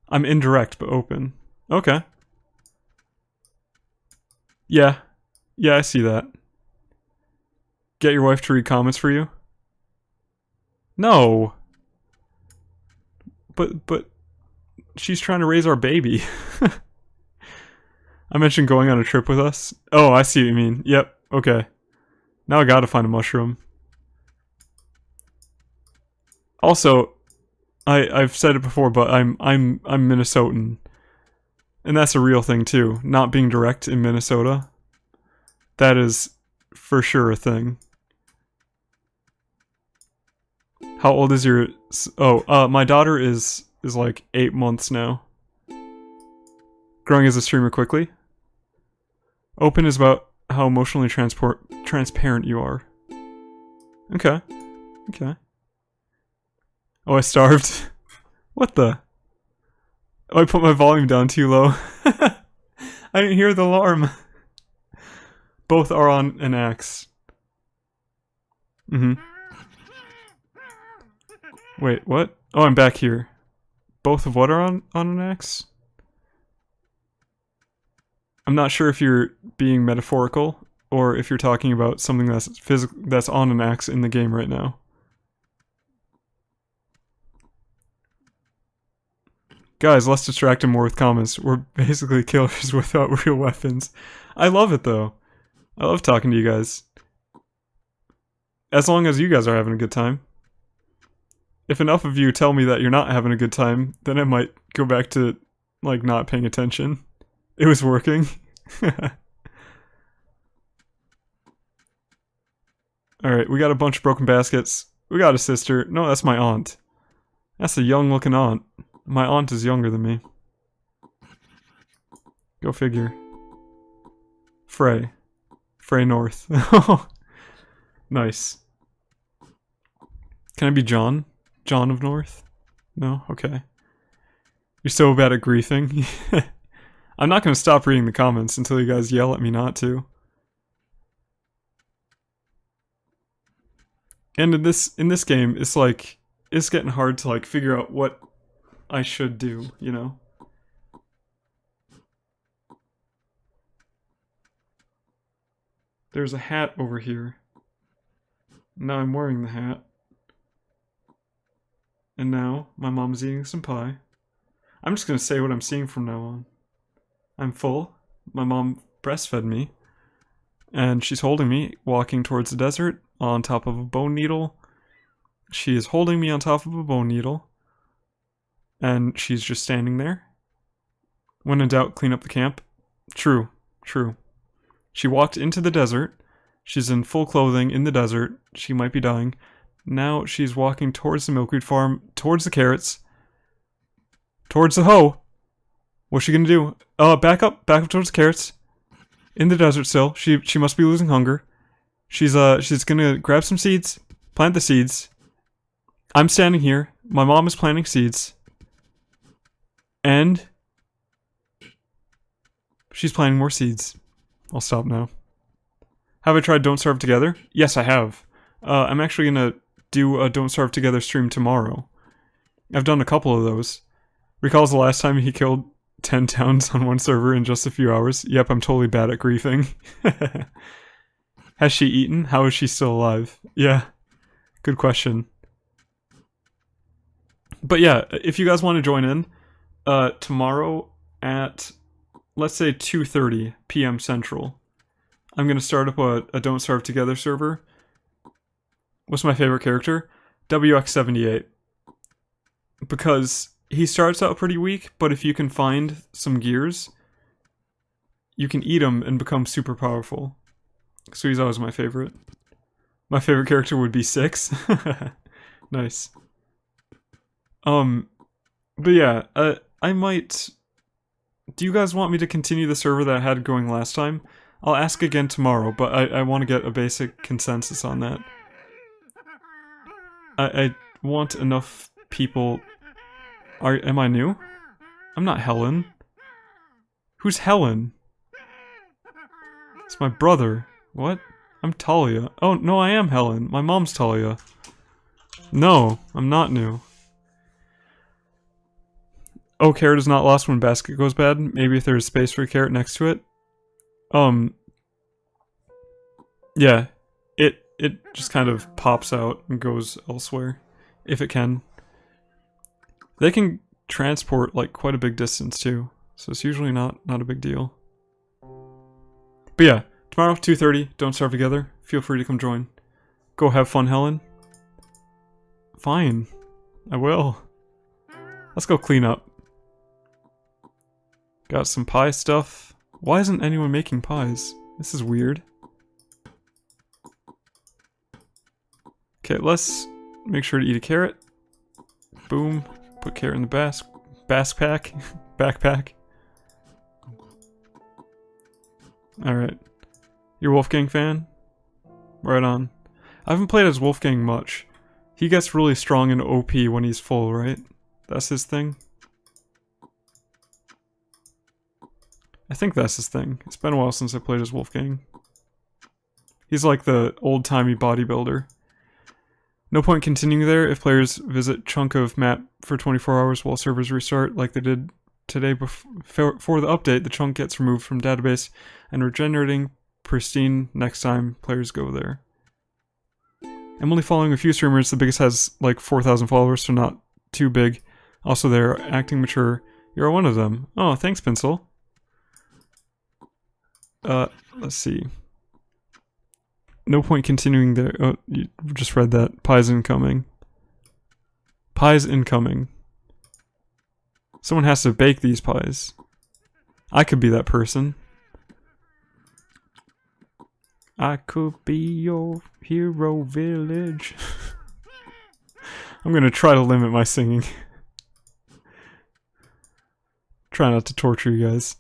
I'm indirect, but open. Okay. Yeah. Yeah, I see that. Get your wife to read comments for you? No. But she's trying to raise our baby. I mentioned going on a trip with us. Oh, I see what you mean. Yep, okay. Now I gotta find a mushroom. Also, I've said it before, but I'm Minnesotan. And that's a real thing too. Not being direct in Minnesota. That is for sure a thing. How old is your... Oh, my daughter is like 8 months now. Growing as a streamer quickly. Open is about how emotionally transparent you are. Okay. Okay. Oh, I starved. What the? Oh, I put my volume down too low. I didn't hear the alarm. Both are on an axe. Wait, what? Oh, I'm back here. Both of what are on an axe? I'm not sure if you're being metaphorical or if you're talking about something that's on an axe in the game right now. Guys, less distracted, more with comments. We're basically killers without real weapons. I love it though. I love talking to you guys. As long as you guys are having a good time. If enough of you tell me that you're not having a good time, then I might go back to, like, not paying attention. It was working. Alright, we got a bunch of broken baskets. We got a sister. No, that's my aunt. That's a young looking aunt. My aunt is younger than me. Go figure. Frey. Frey North. Nice. Can I be John? John of North? No? Okay. You're so bad at griefing. I'm not gonna stop reading the comments until you guys yell at me not to. And in this game, it's like, it's getting hard to like figure out what I should do, you know? There's a hat over here. Now I'm wearing the hat. And now, my mom's eating some pie. I'm just gonna say what I'm seeing from now on. I'm full. My mom breastfed me. And she's holding me, walking towards the desert, on top of a bone needle. She is holding me on top of a bone needle. And she's just standing there. When in doubt, clean up the camp. True. True. She walked into the desert. She's in full clothing in the desert. She might be dying. Now she's walking towards the milkweed farm, towards the carrots, towards the hoe. What's she gonna do? Back up towards the carrots. In the desert still. She must be losing hunger. She's gonna grab some seeds, plant the seeds. I'm standing here. My mom is planting seeds. And she's planting more seeds. I'll stop now. Have I tried Don't Starve Together? Yes, I have. I'm actually gonna do a Don't Starve Together stream tomorrow. I've done a couple of those. Recalls the last time he killed 10 towns on one server in just a few hours? Yep, I'm totally bad at griefing. Has she eaten? How is she still alive? Yeah, good question. But yeah, if you guys want to join in, tomorrow at, let's say 2:30 p.m. Central, I'm gonna start up a Don't Starve Together server. What's my favorite character? WX78. Because he starts out pretty weak, but if you can find some gears, you can eat him and become super powerful. So he's always my favorite. My favorite character would be 6. Nice. But yeah, I might... Do you guys want me to continue the server that I had going last time? I'll ask again tomorrow, but I want to get a basic consensus on that. I want enough people... Am I new? I'm not Helen. Who's Helen? It's my brother. What? I'm Talia. Oh, no, I am Helen. My mom's Talia. No, I'm not new. Oh, carrot is not lost when basket goes bad. Maybe if there's space for a carrot next to it. Yeah. It just kind of pops out and goes elsewhere. If it can. They can transport like quite a big distance too. So it's usually not a big deal. But yeah, tomorrow 2:30, Don't Starve Together. Feel free to come join. Go have fun, Helen. Fine. I will. Let's go clean up. Got some pie stuff. Why isn't anyone making pies? This is weird. Okay, let's make sure to eat a carrot. Boom. Put carrot in the backpack. Alright. You're a Wolfgang fan? Right on. I haven't played as Wolfgang much. He gets really strong and OP when he's full, right? That's his thing? I think that's his thing. It's been a while since I played as Wolfgang. He's like the old-timey bodybuilder. No point continuing there if players visit chunk of map for 24 hours while servers restart like they did today before the update. The chunk gets removed from database and regenerating pristine next time players go there. I'm only following a few streamers. The biggest has like 4,000 followers, so not too big. Also they're acting mature. You're one of them. Oh, thanks, Pencil. Let's see. No point continuing there. Oh, you just read that. Pies incoming. Pies incoming. Someone has to bake these pies. I could be that person. I could be your hero village. I'm gonna try to limit my singing. Try not to torture you guys.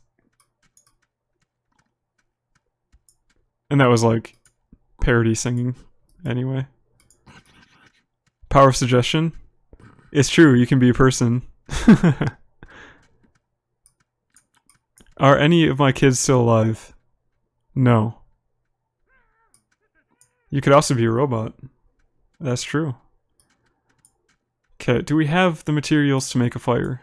And that was like parody singing anyway. Power of suggestion. It's true, you can be a person. Are any of my kids still alive? No. You could also be a robot. That's true. Okay, do we have the materials to make a fire?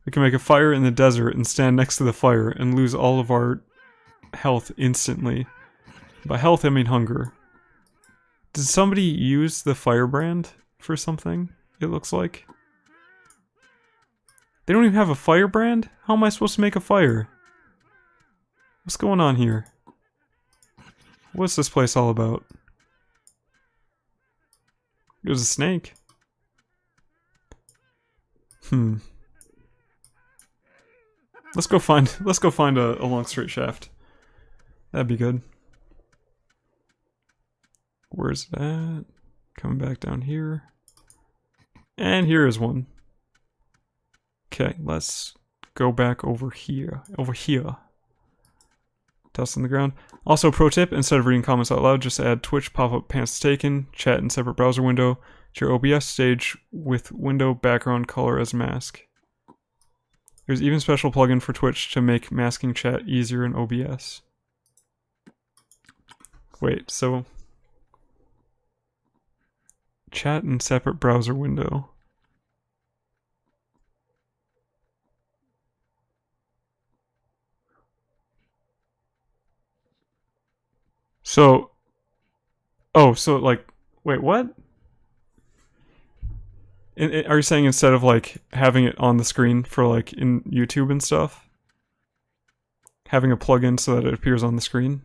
We can make a fire in the desert and stand next to the fire and lose all of our health instantly. By health, I mean hunger. Did somebody use the firebrand for something? It looks like. They don't even have a firebrand? How am I supposed to make a fire? What's going on here? What's this place all about? There's a snake. Let's go find a long straight shaft. That'd be good. Where's that? Coming back down here. And here is one. Okay, let's go back over here. Over here. Dust on the ground. Also, pro tip, instead of reading comments out loud, just add Twitch pop-up pants taken, chat in separate browser window to your OBS stage with window background color as mask. There's even special plugin for Twitch to make masking chat easier in OBS. Wait, so... Chat in separate browser window. So... Oh, so like... Wait, what? Are you saying instead of like having it on the screen for like in YouTube and stuff? Having a plugin so that it appears on the screen?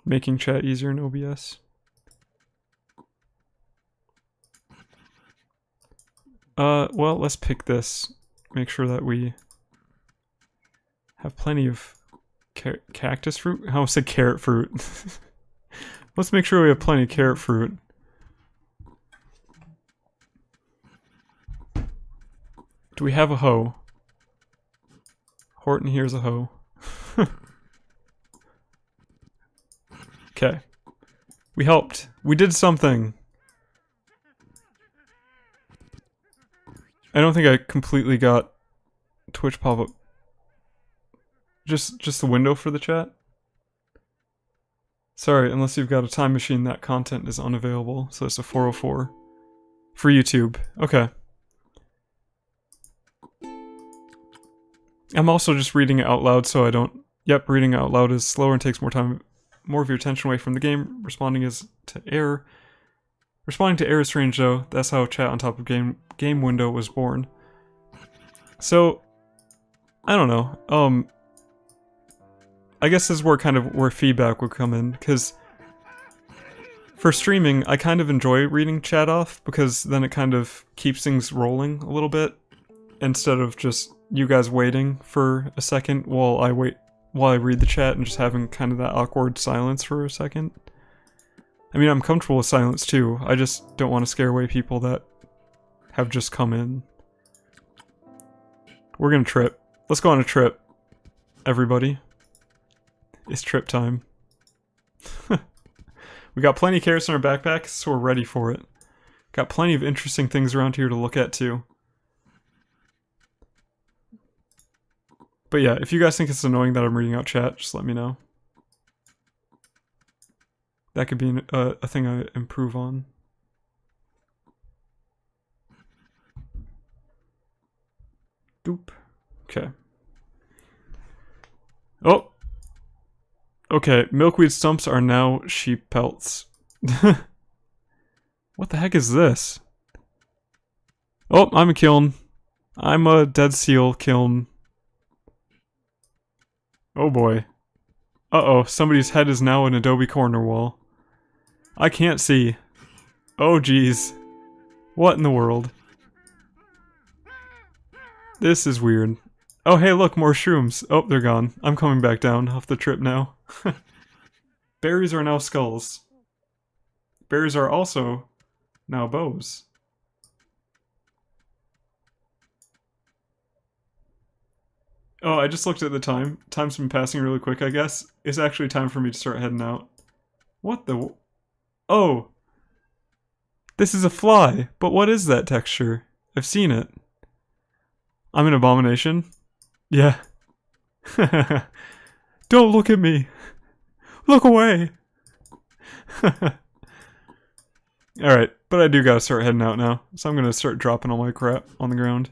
Making chat easier in OBS? Well, let's pick this. make sure that we have plenty of cactus fruit. I almost said carrot fruit. Let's make sure we have plenty of carrot fruit. Do we have a hoe? Horton, here's a hoe. Okay. We helped. We did something. I don't think I completely got Twitch pop-up. Just the window for the chat? Sorry, unless you've got a time machine, that content is unavailable. So it's a 404. For YouTube. Okay. I'm also just reading it out loud so I don't... Yep, reading it out loud is slower and takes more time, more of your attention away from the game. Responding is to error. Responding to error is strange though. That's how chat on top of game window was born. So, I don't know. I guess this is where feedback would come in, because for streaming, I kind of enjoy reading chat off, because then it kind of keeps things rolling a little bit, instead of just you guys waiting for a second while I read the chat and just having kind of that awkward silence for a second. I mean, I'm comfortable with silence too, I just don't want to scare away people that have just come in. We're gonna trip. Let's go on a trip, everybody. It's trip time. We got plenty of carrots in our backpacks, so we're ready for it. Got plenty of interesting things around here to look at too. But yeah, if you guys think it's annoying that I'm reading out chat, just let me know. That could be a thing I improve on. Doop. Okay. Oh! Okay, milkweed stumps are now sheep pelts. What the heck is this? Oh, I'm a kiln. I'm a dead seal kiln. Oh boy. Uh-oh, somebody's head is now an adobe corner wall. I can't see. Oh geez. What in the world? This is weird. Oh hey look, more shrooms. Oh, they're gone. I'm coming back down off the trip now. Berries are now skulls. Berries are also now bows. Oh, I just looked at the time. Time's been passing really quick, I guess. It's actually time for me to start heading out. What the... Oh! This is a fly! But what is that texture? I've seen it. I'm an abomination? Yeah. Don't look at me! Look away! Alright, but I do gotta start heading out now. So I'm gonna start dropping all my crap on the ground.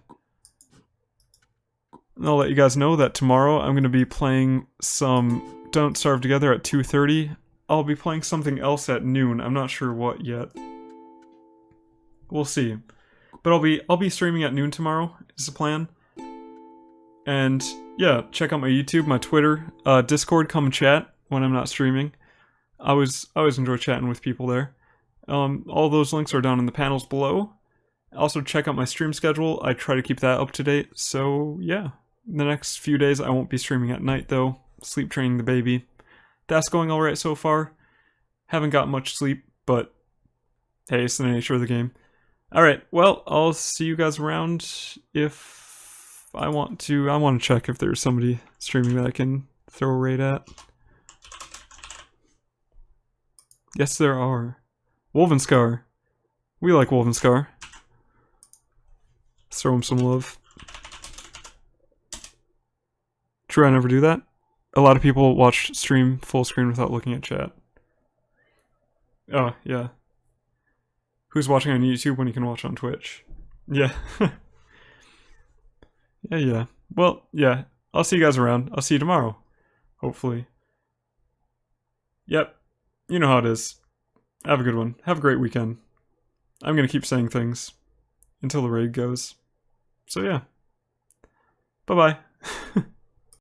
And I'll let you guys know that tomorrow I'm going to be playing some Don't Starve Together at 2:30. I'll be playing something else at noon. I'm not sure what yet. We'll see. But I'll be streaming at noon tomorrow, is the plan. And yeah, check out my YouTube, my Twitter, Discord, come and chat when I'm not streaming. I always enjoy chatting with people there. All those links are down in the panels below. Also check out my stream schedule. I try to keep that up to date. So yeah. The next few days I won't be streaming at night though. Sleep training the baby. That's going alright so far. Haven't got much sleep, but hey, it's the nature of the game. Alright, well, I'll see you guys around if I want to check if there's somebody streaming that I can throw a raid at. Yes, there are. Wolvenscar. We like Wolvenscar. Let's throw him some love. True, I never do that. A lot of people watch stream full screen without looking at chat. Oh, yeah. Who's watching on YouTube when you can watch on Twitch? Yeah. Yeah. Well, yeah. I'll see you guys around. I'll see you tomorrow. Hopefully. Yep. You know how it is. Have a good one. Have a great weekend. I'm gonna keep saying things until the raid goes. So yeah. Bye-bye.